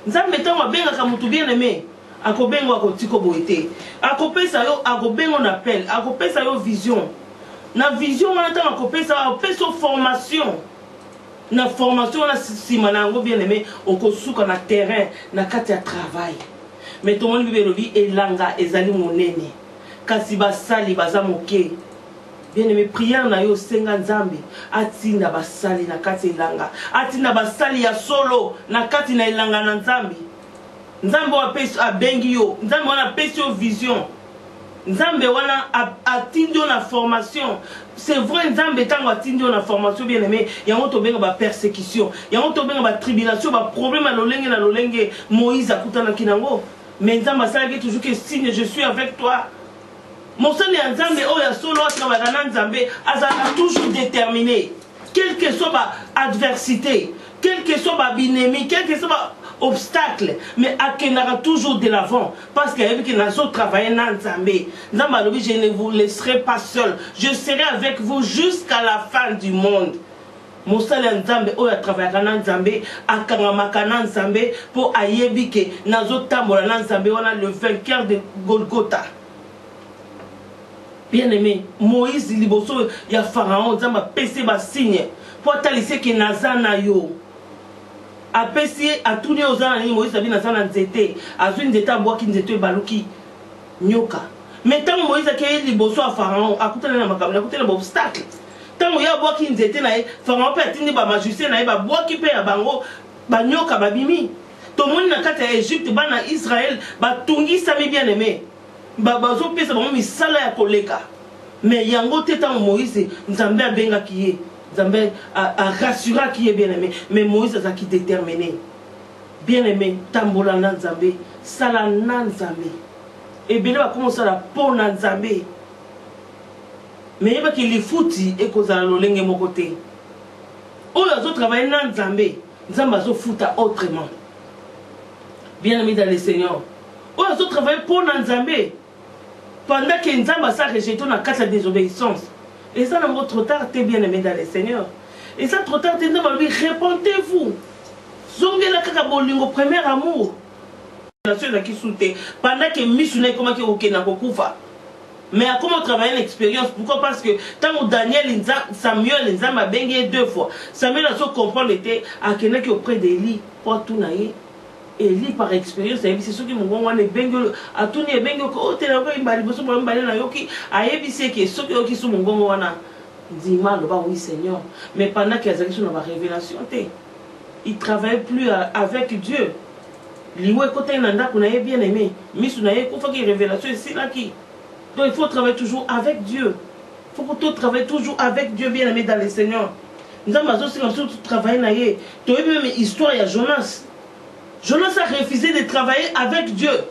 Nzambe tango abengaka mutu bien aimé akobengo akotiko boite akopesa yo akobengo na appel akopesa yo vision na vision wana tango akopesa formation na formation na sima na yango bien aimé okosuka na terrain na kati ya travail. Mais tout le monde bibe lobi elanga ezali monene kasi basali baza moke. Bien aimé prière na yo senga nzambe atinda basali na kati elanga atinda basali ya solo na kati na elanga na nzambe. Nzambe wa peso abengi yo nzambe wana pesi yo vision nzambe wana atindio na formation. C'est vrai nzambe tango atindio na formation bien aimé yango to benga ba persécution yango to benga ba tribulation ba problème na lolenge Moïse akutana kinango. Mais nzambe asali toujours que signe je suis avec toi. Mon Seigneur Nzambe oya solo atravana Nzambe azana toujours déterminé. Quelle que soit l'adversité, quel que soit l'abîme, quel que soit l'obstacle, mais akenara toujours de l'avant. Parce qu'il y a qui n'a pas travaillé dans Nzambe. Nzambe, je ne vous laisserai pas seul. Je serai avec vous jusqu'à la fin du monde. Mon Seigneur Nzambe oya travaillé dans Nzambe, akangamaka dans Nzambe pour ayebi que nazo tambola dans Nzambe on a le vainqueur de Golgotha. Bien aimé, Moïse liboso ya Pharaon nzamba pese ba signe pour talise que nazana yo. Apesi atuni ozana ni Moïse abi nazana nzete, azwi nzete abwaki nzete baluki nyoka. Mais tant Moïse a créé liboso à Pharaon, akutana na makambo, akutana na obstacle. Tant ya bwaki nzete na ye, Pharaon pe atindi ba magicien na ye ba bwaki pe ya bango ba nyoka babimi. To moni na kati ya Égypte bana Israël ba tungi sami bien aimé. Bazo pesa bango misala ya koleka. Mais yango te tant Moïse nzambe abenga kiye. Nzambe a rassura kiye bien aimé. Mais Moïse a qui déterminé. Bien aimé, tambola na nzambe, sala na nzambe. Et bien va commencer à pour na nzambe. Mais il va qu'il y fouti et cause à l'olenge mon côté. Oh les autres travaillent na nzambe. Nzamba zo fouta autrement. Bien aimé dans le Seigneur. Oh les autres travaillent pour na nzambe. Pendant que Nzamba s'est rejeté, on a cassé la désobéissance. Et ça, dans trop tard, t'es bien aimé dans le Seigneur. Et ça, trop tard, t'es Nzamba lui, répondez-vous. Zongé la kakabolingo, premier amour. La seule qui soutient. Pendant que Missoune, comment que ok n'a pas koufa. Mais à comment travailler l'expérience? Pourquoi? Parce que tant que Daniel, Samuel, Nzamba bengue 2 fois. Samuel a su comprendre l'été à quelqu'un qui est auprès d'Élie pour tout naïe. Eli par expérience c'est ceux qui m'ont dit bengo a tout ni bengo ko tena ko imbali boso mo mbali na yoki ayebise que ceux qui sont mon gongo wana dima le ba oui Seigneur mais pendant qu'ils avaient sur la révélation il travaille plus avec Dieu liwe côté nanda ko na bien aimé misu na ye ko fa ki révélation ici là qui donc il faut travailler toujours avec Dieu faut que tu travailles toujours avec Dieu bien aimé dans le Seigneur nous avons aussi travailler na ye tu as même histoire ya Jonas. Jonas a refusé de travailler avec Dieu.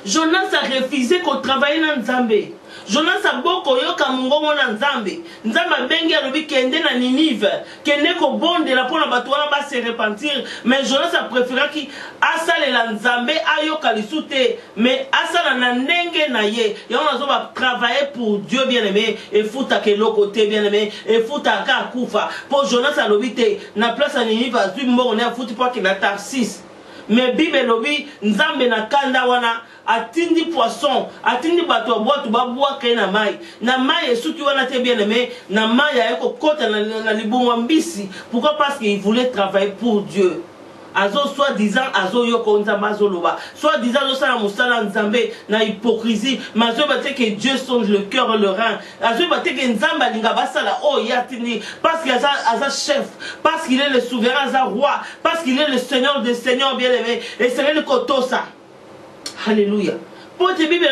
Jonas a refusé qu'on travaille dans Nzambe. Jonas a boko yoka mungongo na Nzambe. Nzamba bengi alobi kende na Ninive. Kende ko bonde la pona batwana ba se repentir. Mais Jonas a préféré ki asale la Nzambe ayoka lisute. Mais asala na ndenge na ye. Yon azo ba travailler pour Dieu bien aimé. Et fouta ke lokote bien aimé. Et fouta ka kufa. Pour Jonas alobi te. Na place à Ninive azui mbongo ne a fouti po ki na Tarsis. Mais Bible lobi Nzambe na kanda wana. Atindi poisson, atindi bato bois tu babwa na mai. Na mai esuki wana te bien aimé, na mai ya eko kota na libunga mbisi. Pourquoi? Parce qu'il voulait travailler pour Dieu. Azo soi-disant azo yoko nzamba azo loba. Soi-disant azo sala musala nzambe na hypocrisie. Mais azo bate que Dieu songe le cœur et le rein. Azo bate que nzamba linga basala oh yatini. Parce qu'il a chef. Parce qu'il est le souverain, aza roi. Parce qu'il est le Seigneur des seigneurs bien aimé. Et c'est le kotosa. Alléluia. Pour te Bible,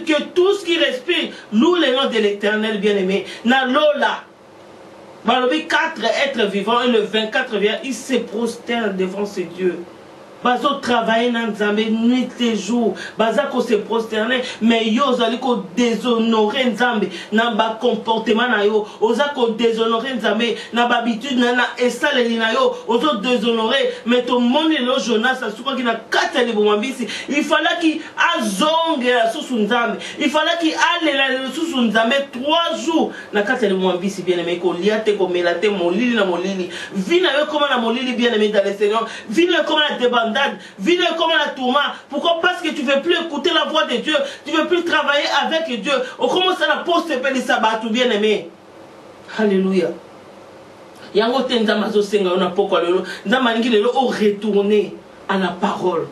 que tout ce qui respire loue le nom de l'Éternel bien-aimé. Na lola. Balobi 4 êtres vivants et le 24 vient, il se prosterne devant ce Dieu. Bazo travailler dans Nzambe nuit et jour. Bazako se prosterner. Mais yo zali ko déshonorer Nzambe. Na ba comportement na yo. Ozako déshonorer Nzambe. Na ba habitude na esale na yo. Ozo déshonorer. Mais ton monde le Jonas a souko ki na kata li bomambisi. Il fallait qu'il azonge la sous Nzambe. Il fallait qu'il aille la sous Nzambe 3 jours. Na kata li bomambisi bien aimé ko liate ko melate molili na molili. Vina yo comme na molili bien aimé dans le Seigneur. Vina comme na débat. Vine comme la tourment. Pourquoi? Parce que tu ne veux plus écouter la voix de Dieu. Tu ne veux plus travailler avec Dieu. On commence à la poste de le sabbat, tout bien aimé. Alléluia. Yango tenza senga on a pourquoi le nzamangi le au retourner à la parole.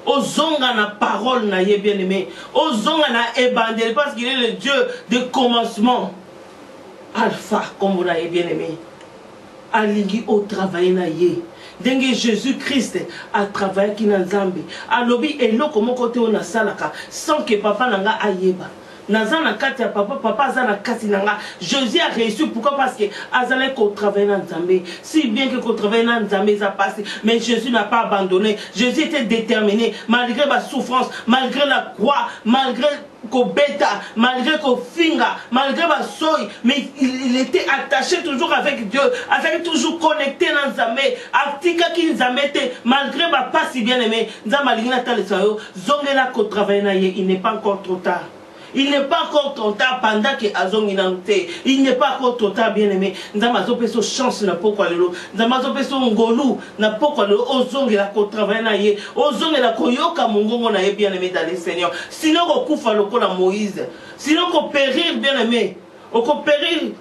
Au zonga na parole na ye bien aimé. Au zonga na ebandel parce qu'il est le Dieu de commencement. Alpha comme on a bien aimé. Alingi au travail na ye. Dengue Jésus-Christ a travaillé qui na Nzambe. Alobi elo komo kote ona salaka sans que papa nanga ayeba. Nazana kati ya papa azana kati nanga. Jésus a reçu pourquoi? Parce que azana ko travailler na Nzambe. Si bien que ko travailler na Nzambe ça passe, mais Jésus n'a pas abandonné. Jésus était déterminé malgré la souffrance, malgré la croix, malgré ko beta, malgré ko finga, malgré ma soy, mais il était attaché toujours avec Dieu, avec toujours connecté dans Nzambe, atika ki Nzambe malgré ma pas si bien aimé, Nzambe alingina tale sayo, zongela ko travailler na ye, il n'est pas encore trop tard. Il n'est pas encore ton temps pendant que azongi na nte. Il n'est pas encore ton temps bien-aimé. Nzamazo peso chance na poko lelo. Nzamazo peso ngolu na poko lelo ozongi la ko travailler na ye. Ozongi la ko yoka mungongo na ye bien-aimé dans le Seigneur. Sinon ko kufa lokola Moïse. Sinon ko périr bien-aimé. Ko périr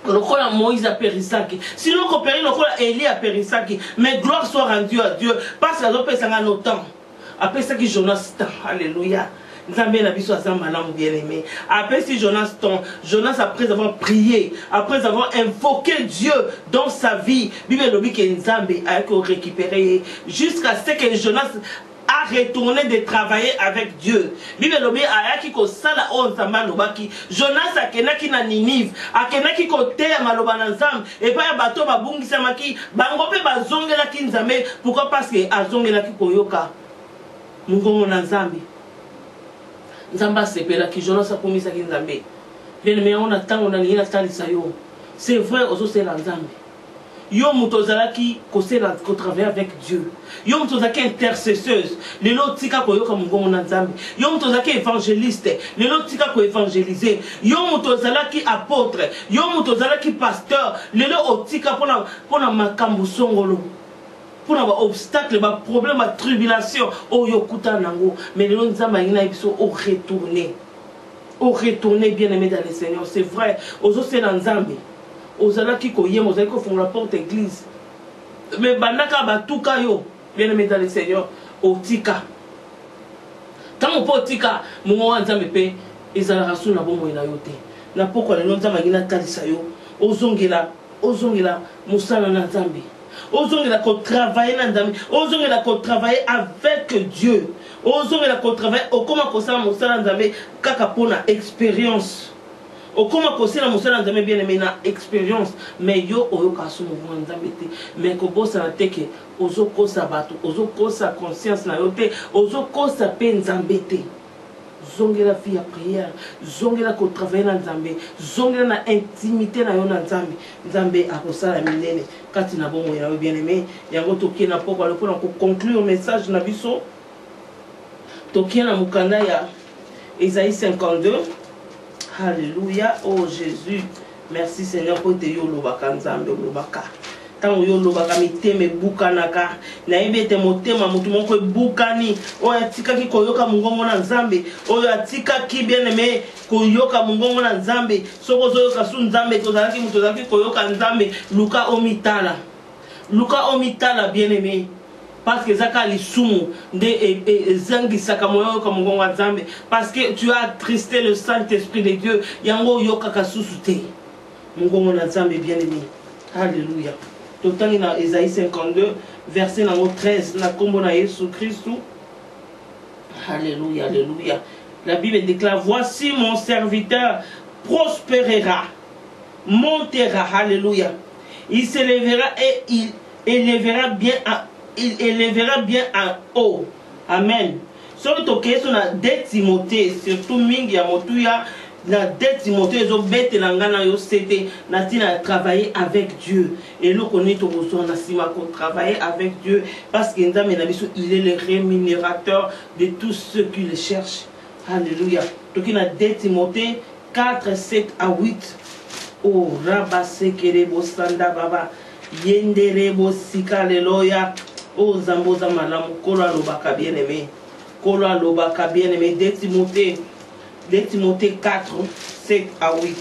lokola Moïse a périsaki. Sinon ko périr lokola Élie a périsaki. Mais gloire soit rendue à Dieu parce que azo pesa nga no temps. Après ça qui Jonas temps. Alléluia. Nzambe na biso aza malamu bien-aimé. Après si Jonas après avoir prié, après avoir invoqué Dieu dans sa vie, Bible lobi que Nzambe a récupéré jusqu'à ce que Jonas a retourné de travailler avec Dieu. Bible lobi a ki ko sala o Nzamba lobaki. Jonas akenaki na Ninive, akenaki ko te maloba na Nzambe et pa bato babungisa maki bango pe bazongela ki Nzambe. Pourquoi? Parce que azongela ki koyoka mungongo na Nzambe. Nzamba sepela ki Jonas a commis ça ki Nzambe. Bien mais on attend on a ni na talisa yo. C'est vrai ozo c'est la Nzambe. Yo mutozala ki ko c'est la ko travailler avec Dieu. Yo mutozala ki intercesseuse. Lelo tika ko yo ka mungongo na Nzambe. Yo mutozala ki évangéliste. Lelo tika ko évangéliser. Yo mutozala ki apôtre. Yo mutozala ki pasteur. Lelo otika pona makambu songolo. Pour avoir obstacle, problème, tribulation, oh yokuta nango, mais les gens ils sont au retourner bien aimé dans le Seigneur, c'est vrai. Aux autres c'est dans Nzambe, aux ala qui koyem, aux ala qui font la porte église, mais banaka batuka yo bien aimé dans le Seigneur, au tika. Quand on peut tika, mon Nzambe pe, ils ala rasu na bon moyen yote. Na pourquoi les gens ils na talisa yo, ozongela, musala na Nzambe. Osons la travailler osons la travailler avec Dieu. Osons la travailler au comment ça mon Nzambe kaka pona expérience. Au comment ça mon Nzambe bien aimé na expérience mais yo oyo kasu mo Nzambe te mais ko bossa na teke ozo kosa bato ozo kosa conscience na yote ozo kosa pe Nzambe te. Zongela fille à prière, zongela ko travailler na Nzambe, zongela na intimité na yo na Nzambe. Nzambe akosala minene kati na bomo ya bien aimé. Yango tokie na poko le pour conclure le message na biso. Tokie na mukanda ya Isaïe 52. Alléluia. Oh Jésus, merci Seigneur pour te yo lobaka Nzambe lobaka. Tant yo lobaka miteme bukanaka na ibete motema mutu moko bukani oyo atika ki koyoka mungongo na Nzambe oyo atika ki bien aimé koyoka mungongo na Nzambe soko zoyoka su Nzambe tozalaki mutu tozalaki koyoka Nzambe Luka omitala bien aimé parce que zaka lisumu de zangi saka moyo ka mungongo na Nzambe parce que tu as attristé le Saint-Esprit de Dieu yango yoka kasusu te mungongo na Nzambe bien aimé. Alléluia. Total dans Isaïe 52, verset 13, na kombo na Yesu Christou. Alléluia, alléluia. La Bible déclare, voici mon serviteur prospérera, montera, alléluia. Il s'élèvera et il élèvera bien en haut. Amen. Surtout que sur la 2 Timothée, surtout mingi ya motuya, la 2 Timothée zo bete langana yo c'était natina travailler avec Dieu et nous connaît tout besoin na sima ko travailler avec Dieu parce que Nzambe na biso il est le rémunérateur de tous ceux qui le cherchent. Alléluia. Donc il a 2 Timothée 4 7 à 8. Oh rabase kerebo sanda baba yenderebo sikaleloya. Oh zambo za malamu kola lobaka bien aimé. Kola lobaka bien aimé 2 Timothée 2 Timothée 4, 7 à 8.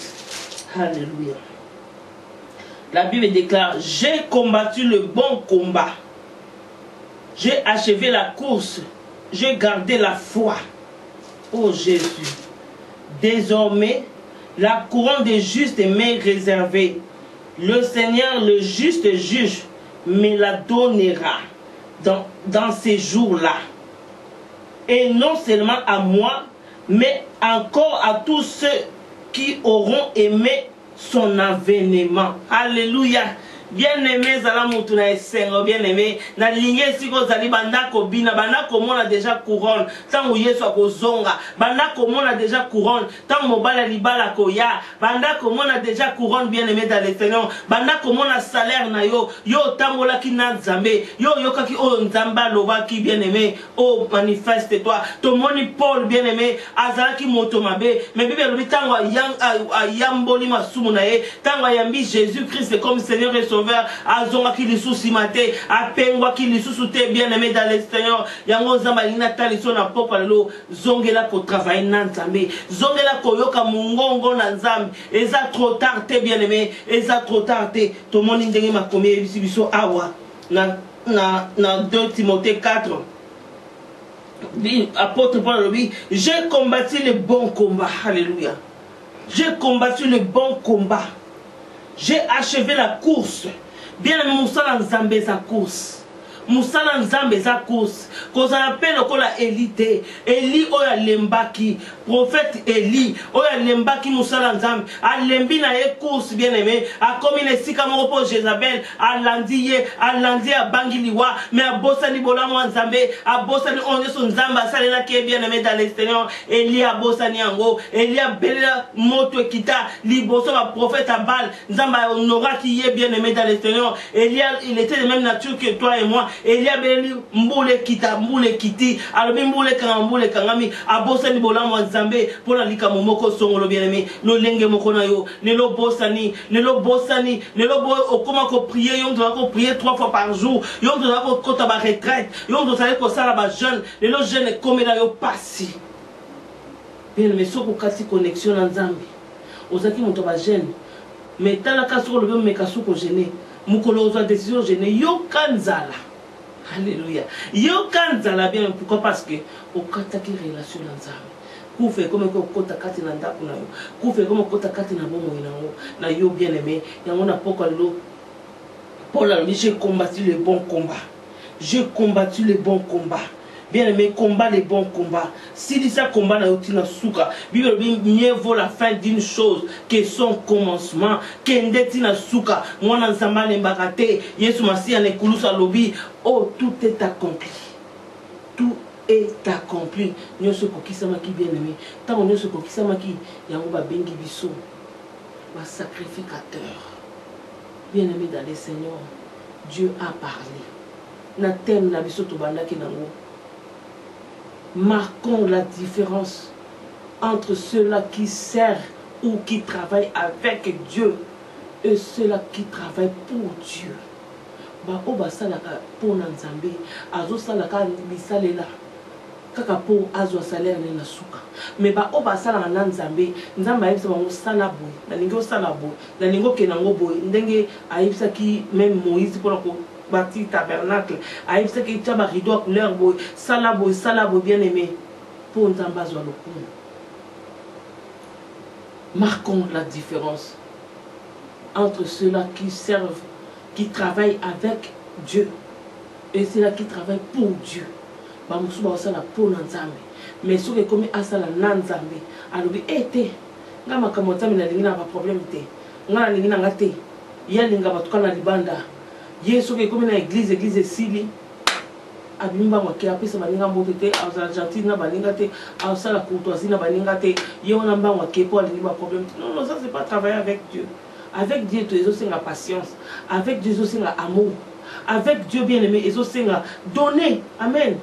Alléluia. La Bible déclare, j'ai combattu le bon combat. J'ai achevé la course. J'ai gardé la foi. Oh Jésus. Désormais, la couronne des justes m'est réservée. Le Seigneur, le juste juge, me la donnera dans ces jours-là. Et non seulement à moi, mais encore à tous ceux qui auront aimé son avènement. Alléluia. bien-aimé zala mutu na esengo bien-aimé na linge siko zali bandako bina bandako mona déjà couronne tango Yesu akozonga bandako mona déjà couronne tango mobala libala koya bandako mona déjà couronne bien-aimé dans le Seigneur bandako mona salaire na yo tambola ki na Nzambe yo yokaki o Nzamba lobaki bien-aimé o manifeste toi to moni Paul bien-aimé azalaki moto mabe mais Bible lobi tango ayamboli masumu na ye tango ayambi Jésus-Christ comme Seigneur et Sauveur azonga ki lisusu mate apengwa ki lisusu te bien-aimé dans le Seigneur yango Nzamba lina taliso na poko lelo zongela ko travailler na Nzambe zongela ko yoka mungongo na Nzambe eza trop tard te bien-aimé eza trop tard te to moni ndenge makomi biso awa na 2 Timothée 4 apôtre Paul lui j'ai combattu le bon combat alléluia j'ai combattu le bon combat j'ai achevé la course bien-aimé musala Nzambe sa course musala Nzambe za course koza appelle kola élite Eli oya lembaki prophète Eli oya lembaki musala Nzambe alembi na ye course bien-aimé a komi na sika moko po Jézabel alandi abangiliwa mais abosani bolamo Nzambe abosani onyeso Nzambe asalela ke bien-aimé dans le Seigneur Eli abosani yango Eli abelela moto ekita liboso ba prophète Abal Nzambe honoraki ye bien-aimé dans le Seigneur Eli il était de même nature que toi et moi Elia beli mbule kita mbule kiti alobi mbule kangami abosani bolamo Nzambe pona likamo moko songolo bien-aimé no lenge moko na yo nelo bosani okoma ko prier yo doit ko prier 3 fois par jour yo doit ko kota ba retraite yo doit ko sala ba jeune lelo jeune comme na yo pasi bien-aimé soko kasi connexion na Nzambe ozaki moto ba jeune mais tala kaso lo be mekasuko jeune mukolo oza décision jeune yo kanzala. Alléluia. Yo kanzala bien pourquoi parce que au kataki relation na Nzambe. Ku fait comme ko kota kati na ndako na yo. Ku fait comme kota kati na bomo inango na yo bien-aimé. Yango na poko lo. Paul a dit j'ai combattu le bon combat. J'ai combattu le bon combat. Bien-aimé, combat les bons combats. Si ça combat na yotina suka, Bible mieux vaut la fin d'une chose que son commencement. Kendeti na suka, mwana Nzamba lembakate, Yesu Masiya ne kulusa lobi. Oh, tout est accompli. Tout est accompli. Nyoso kokisama ki bien-aimé. Tant nyoso kokisama ki yango ba bengi biso. Ba sacrificateur. Bien-aimé dans le Seigneur, Dieu a parlé. Na thème na biso to bandaki nango. Marquons la différence entre ceux-là qui servent ou qui travaillent avec Dieu et ceux-là qui travaillent pour Dieu. Ba oba salaka pour Nzambe, azo salaka bisalela. Kaka po azo salaire na suka. Mais ba oba salaka na Nzambe, Nzambe ayebisa bango sala boy, na lingo sala boy, na lingo kenango boy, ndenge ayebisa ki même Moïse pour ko bâti tabernacle aïe c'est que tu as rideau couleur boy salabo bien aimé pour Nzamba zo lokumu. Marquons la différence entre ceux-là qui servent, qui travaillent avec Dieu et ceux-là qui travaillent pour Dieu. Ba musu ba sala pour Nzambe mais ceux qui comme asala Nzambe alobi été ngama kamota mina lingina ba problème te ngana lingina ngate ya linga batukana libanda Yesu ke comme na église sili abimba mwake apesa baninga mbote te aux Argentine na baninga te aux sala courtoisie na baninga te yona mba mwake pour alingi ba problème. Non, ça c'est pas travailler avec Dieu. Avec Dieu tu es aussi la patience, avec Dieu aussi l'amour, avec Dieu bien-aimé et aussi donner. Amen.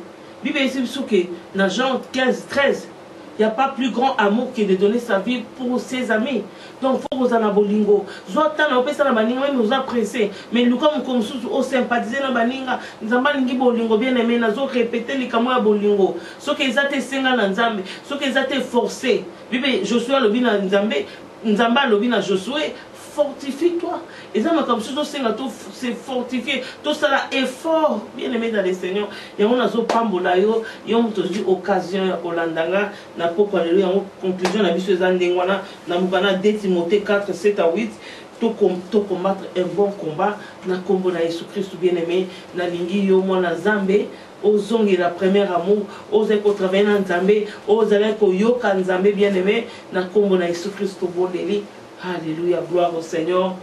Bible ici que dans Jean 15:13 il n'y a pas plus grand amour que de donner sa vie pour ses amis. Donc, il faut que vous en bolingo. Zotana, on na baninga, mais vous appréciez. Mais nous, comme sous, au sympathiser na baninga, nous avons lingi bolingo bien aimé, nous avons répété les kamoya bolingo. Ce qu'ils ont été senga na Nzambe, ce qu'ils ont été forcés. Bible, Josué lobi na Nzambe, Nzamba lobi na Josué. Fortifie-toi. Et ça, comme si c'est fortifié. Tout ça, là, effort. Bien aimé dans les Seigneurs. Et on a zo pambola yo. Et on a dit occasion ya Olandanga. Na poko alléluia. En conclusion, na biso ezandengwana. Na mukana 2 Timothée 4, 7 à 8. To combattre un bon combat. Na kombo na Jésus Christ bien aimé. Na lingi yo mo na Zambé. Ozongi la première amour. Oze ko travailler na Nzambe. Oze ko yoka Nzambe bien aimé. Na kombo na Jésus Christ boleli. Alléluia, gloire au Seigneur.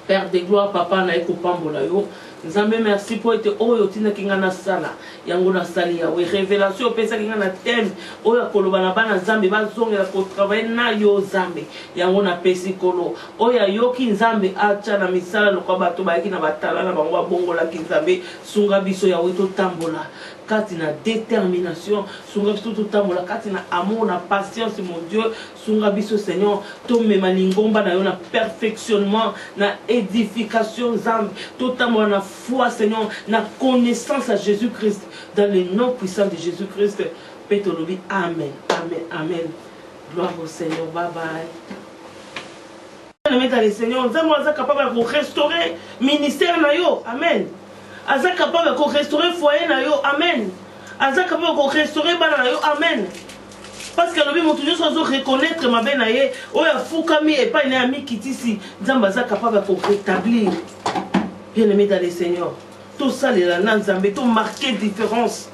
Père de gloire, papa, na eko pambola yo. Nzambe, merci pour être oyo tina kinga na sala. Yango na sali ya we. Révélation, pesa kinga na thème. Oyo koloba na bana Nzambe, bazonge la ko travailler na yo Nzambe. Yango na pesi kolo. Oya yoki Nzambe, acha na misala no kwa bato ba yaki na batala na bango bongola ki Nzambe. Sunga biso ya we to tambola. Kati na détermination, sunga biso to tambola. Kati na amour, na patience, mon Dieu. Sunga biso Seigneur. To me malingomba na yo na perfectionnement, na édification Nzambe. To tambola na foi, Seigneur, na connaissance à Jésus-Christ, dans le nom puissant de Jésus-Christ. Pétolobi, amen, amen, amen. Gloire au Seigneur, bye bye. Le Seigneur, nous sommes capables de restaurer le ministère, amen. Nous sommes capables de restaurer le foyer, amen. Nous sommes capables de restaurer le foyer, amen. Parce que nous devons reconnaître ma benaye, ou ya fukami et pas une amie qui ici, nous sommes capables de rétablir. Bien-aimé dans le Seigneur, tout ça, les Nzambe, tout marqué différence.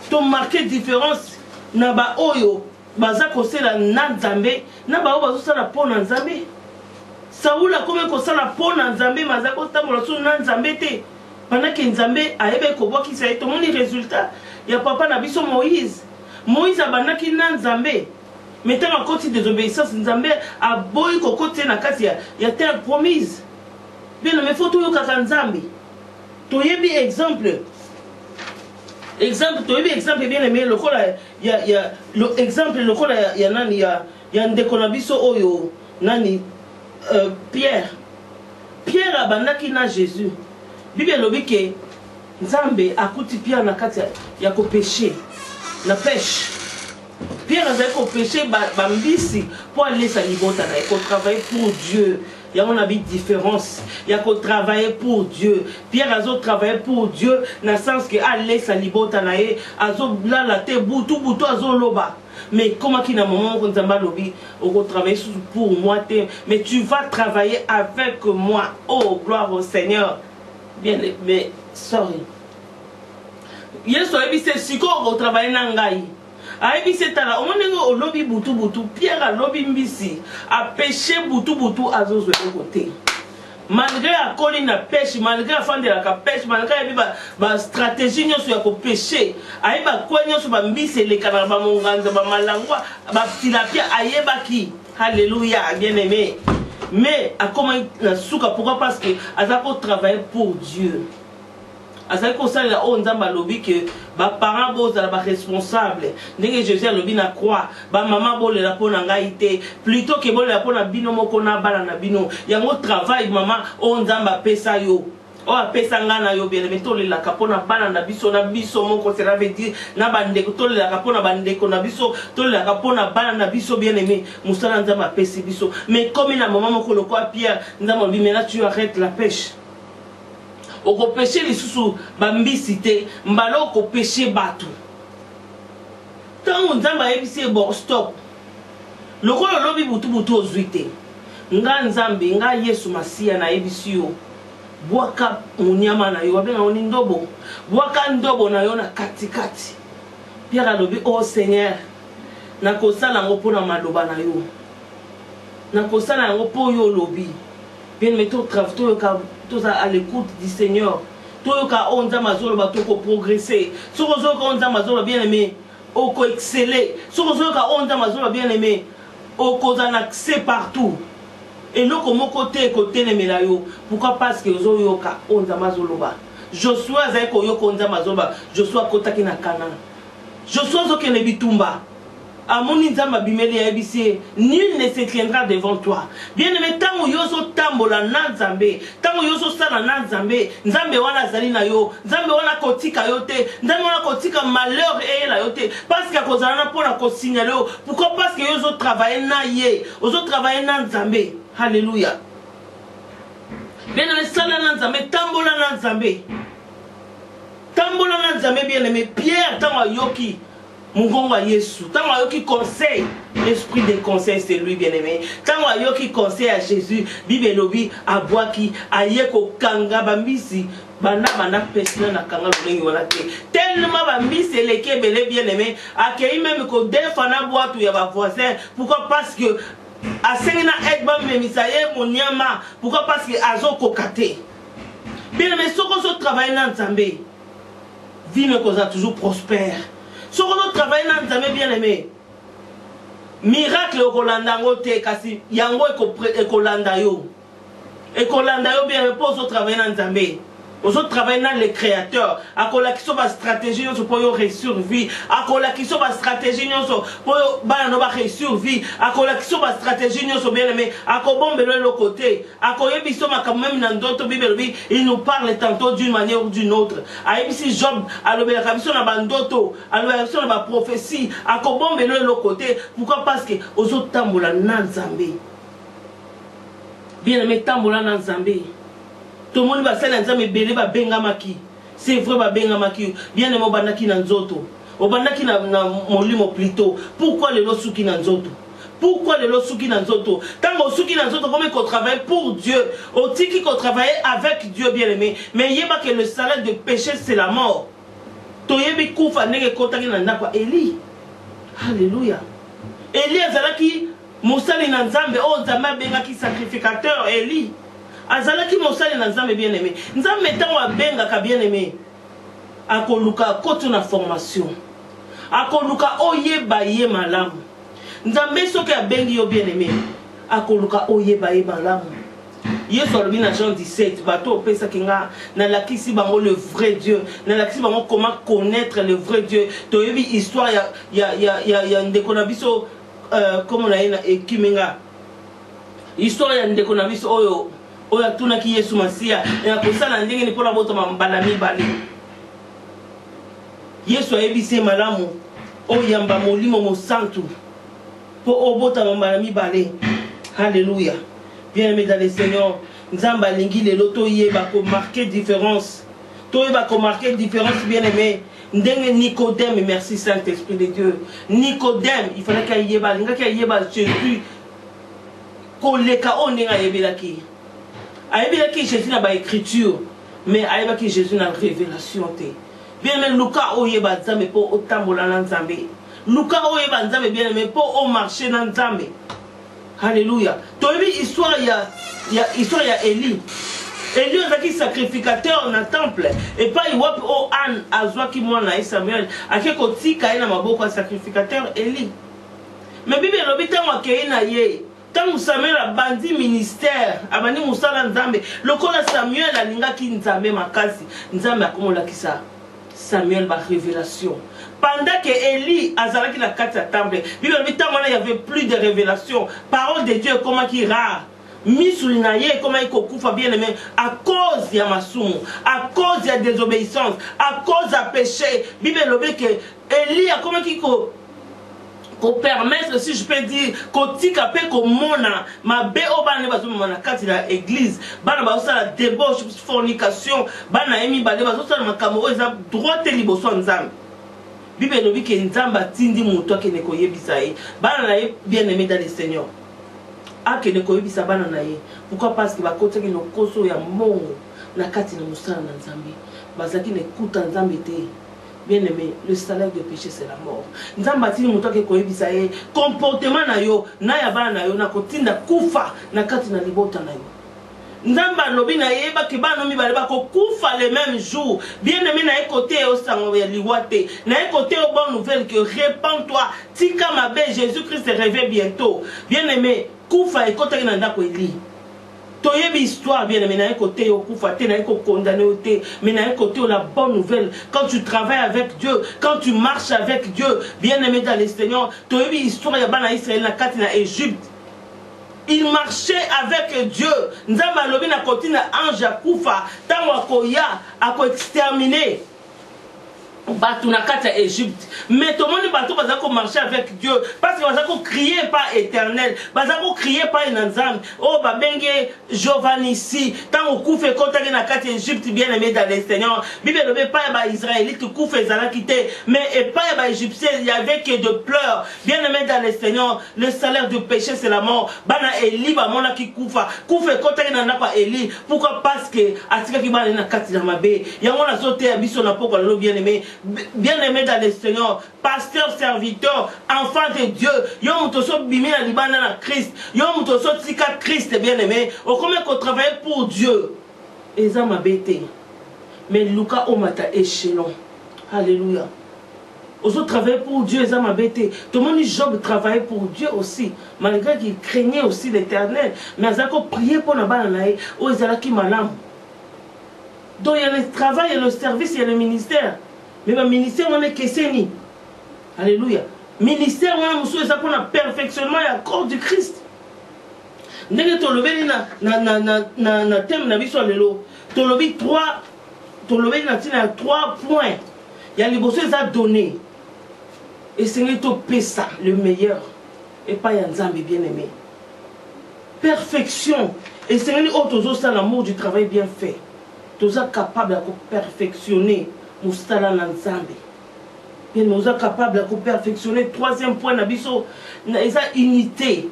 Tout marqué différence. Naba oyo, baza kose la Nzambe, naba oyo bazo sala po Nzambe. Saoul a comme ko sala po Nzambe, maza ko tambola su Nzambe te. Pendant que Nzambe a ebe ko boki sa eto moni résultat, ya papa na biso Moïse. Moïse a banaki Nzambe. Maintenant à côté des obéissances, Nzambe a boy ko côté na kati ya terre promise. Bien, mais il faut tout le Nzambe. Tu as un exemple. Exemple, tu as un exemple bien aimé. Il y a l'exemple, il y a un déconabiso oyo, nani, Pierre. Pierre a bandaki na Jésus. Bible lobi ke Nzambe a kuti Pierre na kati ya ko péché, na pêche. Pierre a ko péché bambisi pour aller sa libota na ko travailler pour Dieu. Il y a une différence. Il y a qu'on travailler pour Dieu. Pierre a travaillé pour Dieu dans le sens que aller sa libota nae, azo bla la te boutou azo loba. Mais comment qu'il y a un moment où on lobby, on travaille pour moi, mais tu vas travailler avec moi. Oh, gloire au Seigneur. Bien, mais sorry. Hier soir, c'est si qu'on travaille dans Ngaï. Aïbi c'est là, on lobby boutou Pierre a lobby mbisi, a pêché boutou à zozo de côté. Malgré la colline à pêche, malgré la fin de la pêche, malgré la stratégie sur la pêcher, aïba quoi sur la mbisi, les canards, monganza, malangwa, tilapia, aïeba qui, alléluia, bien aimé. Mais à comment la souka, pourquoi? Parce que Azako travaille pour Dieu. Azali ko sala o nzamba lobi que ba parents bo za ba responsable ndenge Jésus a lobi na croix ba maman bo le la pona ngai te plutôt que bo le la pona bino moko na bala na bino yango travail maman o nzamba pesa yo o apesa ngana yo bien mais to le la kapona bala na biso moko cela veut dire na bande ko to le la kapona bande ko na biso to le la kapona bala na biso bien aimé musala nzamba pesi biso mais comme na maman moko le quoi Pierre nzamba lobi mais là tu arrêtes la pêche. Au péché les sous bambisité mbalo ko péché batou tant nzamba ebisi bon stop le ko lobi butu ozuite nga nzambe nga Yesu Masia na ebisi yo bwaka munyama na yo abenga oni ndobo bwaka ndobo na yo na katikati Pierre lobi oh Seigneur na kosala ngo pona maloba na yo na kosala ngo po yo lobi bien mais tout travail tout à l'écoute du Seigneur. Tout le cas on a mazolo bateau pour progresser. Sur le cas on a mazolo bien aimé, au co exceller. Sur le cas on a mazolo bien aimé, au co en accès partout. Et nous comme côté les mélayo. Pourquoi? Parce que aux yoka on a mazolo ba. Joshua avec oyoko on a mazolo ba. Joshua kota ki na Canaan. Joshua zo ke ne bitumba. Amoni nzamba bimeli ya ebisi nul ne se tiendra devant toi. Bien aimé tango yoso tambola na nzambe, tango yoso sala na nzambe, nzambe wana zali na yo, nzambe wana kotika yo te, nzambe wana kotika malheur et la yo te parce que kozala na pona ko signaler. Pourquoi? Parce que yoso travailler na ye, ozo travailler na nzambe. Alléluia. Bien aimé sala na nzambe, tambola na nzambe. Tambola na nzambe bien aimé Pierre tango yoki Mungongo à Yesu, tant qu'il conseille, l'esprit de conseil c'est lui bien aimé. Tant qu'il conseille à Jésus, Bible lobi à boaki, à yeko kanga bambisi, bana pesna na kanga lobi wala te. Tellement bambisi les kebele bien aimé, à qui même ko defana boatu ya ba voisin. Pourquoi? Parce que Asengina Edba Memisaye Monyama. Pourquoi? Parce que Azo Kokate. Bien aimé, ce qu'on travaille dans Nzambe, vie me cause toujours prospère. Ce qu'on travaille dans Nzambe, bien aimé, miracle au Rolandangote, kasi yango ekolandayo. Ekolandayo bien aimé, pour travailler dans Nzambe. Aux autres travaillent dans les créateurs. À quoi qui sont ma stratégie pour y survivre. À quoi qui sont ma stratégie pour y survivre. À quoi qui sont ma stratégie bien aimé. À quoi bon le côté. À quoi ils sont quand même dans d'autres bibles. Ils nous parlent tantôt d'une manière ou d'une autre. À ici Job, à l'obération à bandoto, à l'obération à ma prophétie. À quoi bon le côté. Pourquoi? Parce que aux autres tamboula nan Zambé. Bien aimé tamboula nan Zambé. Tout le monde va faire un bébé va bengamaki. C'est vrai va bengamaki. Bien aimé bandaki nanzoto. Obandaki na molimo plutôt. Pourquoi les losuki nanzoto? Pourquoi les losuki nanzoto? Tant que suki nanzoto comme qu'on travaille pour Dieu, au tiki qu'on travaille avec Dieu bien aimé. Mais yeba que le salaire de péché c'est la mort. Toyebi kufa nege kotaki nandakwa Eli. Alléluia. Eli azalaki musali nanzambe o nzambe bengaki sacrificateur Eli. Azalaki mosali na Nzambe bien aimé. Nzambe tango abengaka bien aimé. Akoluka koto na formation. Akoluka oyeba ye malamu. Nzambe soki abengi yo bien aimé. Akoluka oyeba ye malamu. Yesu alobi na Jean 17 bato opesa kinga na lakisi bango le vrai Dieu. Na lakisi bango comment connaître le vrai Dieu. Toyebi histoire ya ndeko na biso comme on a na ekimenga. Histoire ya ndeko na biso oyo oya tunaki Yesu Masia ya kosala ndenge ni pona boto mambala mibale. Yesu ayebise malamu oyamba molimo mosantu po obota mambala mibale. Alléluia. Bien-aimé dans le Seigneur, Nzamba lingi le loto yeba ko marquer différence. To yeba ko marquer différence bien-aimé. Ndenge Nicodème, merci Saint-Esprit de Dieu. Nicodème, il fallait qu'il yeba Jésus ko leka onenga yebelaki. Ayebelaki Jésus n'a pas écriture, mais ayebaki Jésus n'a révélation. Bien-aimé, Luka oyeba Nzambe pour otambola na Nzambe. Luka oyeba Nzambe bien-aimé pour au marché na Nzambe. Alléluia. Toyebi histoire histoire ya Eli. Eli ozaki sacrificateur na temple et pas iwap o an azwaki mwana Samuel akeko tika na maboko sacrificateur Eli. Mais Bible lobi tango akei na ye. Tant Samuel a bandi ministère, a bandi musala Nzambe. Lokola Samuel a lingaki Nzambe makasi. Nzambe akomola kisa. Samuel ba révélation. Pendant que Eli azalaki la kati ya temple, Bible dit il y avait plus de révélation. Parole de Dieu comment qui rare. Misulinaye comment il kokufa bien aimé à cause ya masumu, à cause ya désobéissance, à cause ya péché. Bible dit que Eli a comment qui qu'on permettre, si je peux dire, qu'on tika pe qu'on mona, ma bé au ban ne va se mona kati la église, ban ba osa la débauche, fornication, ban na emi ba ba osa na kamoro eza droit et liboso nzambe. Bible lobi ke nzamba tindi muto ke ne koyebisa ye, ban na ye bien aimé dans le Seigneur. A ke ne koyebisa ban na ye. Pourquoi? Parce que ba kotaki no koso ya mongo na kati na musala na nzambe. Bazaki ne kuta nzambe te. Bien aimé, le salaire de péché c'est la mort. Nzambati ni mutoke koyebisa ye comportement na yo na ya bana na yo na kotinda kufa na kati na libota na yo. Nzamba lobi na yeba ke bana mi baleba ko kufa le même jour. Bien aimé na côté au sango ya liwate. Na côté au bonne nouvelle que répands-toi. Tika mabe Jésus-Christ se réveille bientôt. Bien aimé, kufa e côté na ndako Eli. Toyebi histoire bien aimé, na côté au koufaté, na condamné au thé, mais na côté la bonne nouvelle. Quand tu travailles avec Dieu, quand tu marches avec Dieu, bien aimé dans le Seigneur, toyebi histoire ya bana Israël na kati na Égypte. Il marchait avec Dieu. Nzamba lobi na côté na ange ya kufa, tango akoya, ako exterminer. Batou na kati ya Égypte. Mais tout le monde batou bazako marcher avec Dieu parce que bazako crier pas éternel, bazako crier pas inanzam. Oh babenge Giovanni ici, tant au koufe kotaki na kati Égypte bien aimé dans le Seigneur. Bible ne veut pas ba Israélite koufe zala quitté, mais et pas ba Égyptien, il y avait que de pleurs. Bien aimé dans le Seigneur, le salaire du péché c'est la mort. Bana Eli ba mona ki koufa, koufe kotaki na pa Eli. Pourquoi? Parce que atika ki ba na kati na mabe. Yango na zote ya biso na poko lo bien aimé. bien-aimé dans le Seigneur, pasteur, serviteur, enfant de Dieu, yo mutoso bimi na libana na Christ, yo mutoso tika Christ, bien-aimé, au combien qu'on travaille pour Dieu, et ça m'a bêté. Mais Lucas Omata échelon, alléluia. Aux autres travaillaient pour Dieu, ça m'a bêté. Tout le monde, Job travaillait pour Dieu aussi, malgré qu'il craignait aussi l'Éternel. Mais ils ont prié pour la banane, où ils allaient qui malam. Donc il y a le travail, il y a le service, il y a le ministère. Mais le ministère, on est qu'est-ce. Alléluia. Ministère, on est pour le perfectionnement et le corps du Christ. Nous avons levé na thème na biso lelo. Tu levé trois points. Il y a les bosses à donner. Et c'est ça, le meilleur. Et pas Yanzambe bien-aimé. Perfection. Et c'est l'amour du travail bien fait. Nous sommes capables de perfectionner nous Nzambe. Et nous sommes capables de perfectionner. Troisième point, nous avons unité.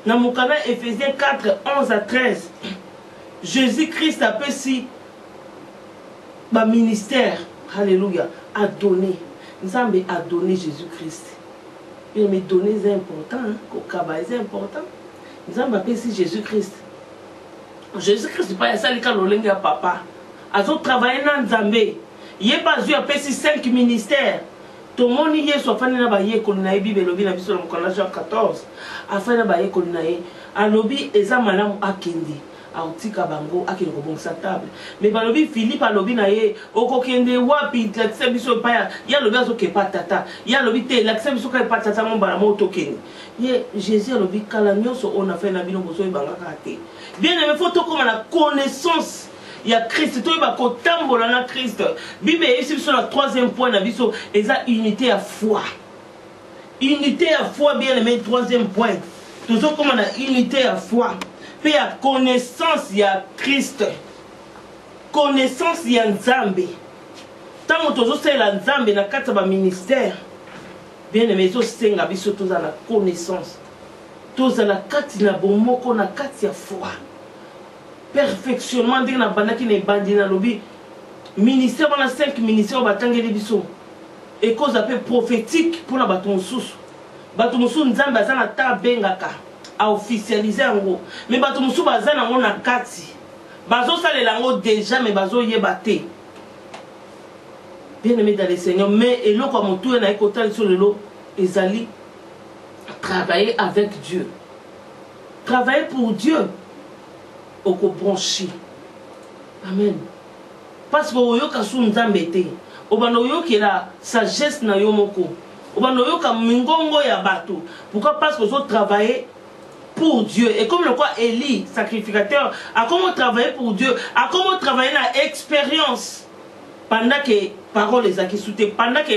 Dans mon canal Ephésiens 4, 11 à 13, Jésus-Christ a fait si ma ministère, alléluia, a donné. Nzambe a donné Jésus-Christ. Il m'a donné, c'est important. C'est important. Nzambe a fait si Jésus-Christ. Jésus-Christ n'est pas ça, il y a papa. Ils ont travaillé dans Nzambe. Il n'y a pas eu à faire 5 ministères. Tout le monde y est, soit fait dans la Bible, le Bible, Jean 14. Afin de bailler kolinaye, à lobby, et ça, madame Akendi. Autika bango akini kobong sa table mais balobi Philippe alobi na ye okokende wapi l'accès biso pa ya lobi azoke patata ya lobi te l'accès biso ka patata mon bala mo tokeni ye Jésus alobi kala nyonso on a fait na bino bozo ibanga kate bien aimé faut to comme la connaissance il y a Christ to ba ko tambola na Christ Bible ici sur le troisième point na biso eza unité à foi bien aimé troisième point toujours comme la unité à foi. Il y a connaissance, il y a Christ. Connaissance, il y a Nzambe. Tant que tu sais la Nzambe, na kata ba ministère. Bien aimé, tu sais nga biso tous à la connaissance. Tous à la kati na bomoko na kati ya foi. Perfectionnement dès na bandaki na bandi na lobi. Ministère on a 5 ministères batangeli biso. Et cause appel prophétique pour la baton sous. Baton sous Nzambe azana ta bengaka. A officialiser en gros mais bato musu bazana ngo na kati bazo salela ngo déjà mais bazo yebate bien aimé dans le Seigneur mais eloko motu na ekota sur le lot ezali travailler avec Dieu travailler pour Dieu oko branchi amen parce que oyoka su Nzambe te obano yokela sagesse na yo moko obano yoka mingongo ya bato pourquoi parce que zo travailler pour Dieu. Et comme le quoi Élie, sacrificateur, a comment travailler pour Dieu, a comment travailler dans l'expérience pendant que parole les a qui soutient, pendant que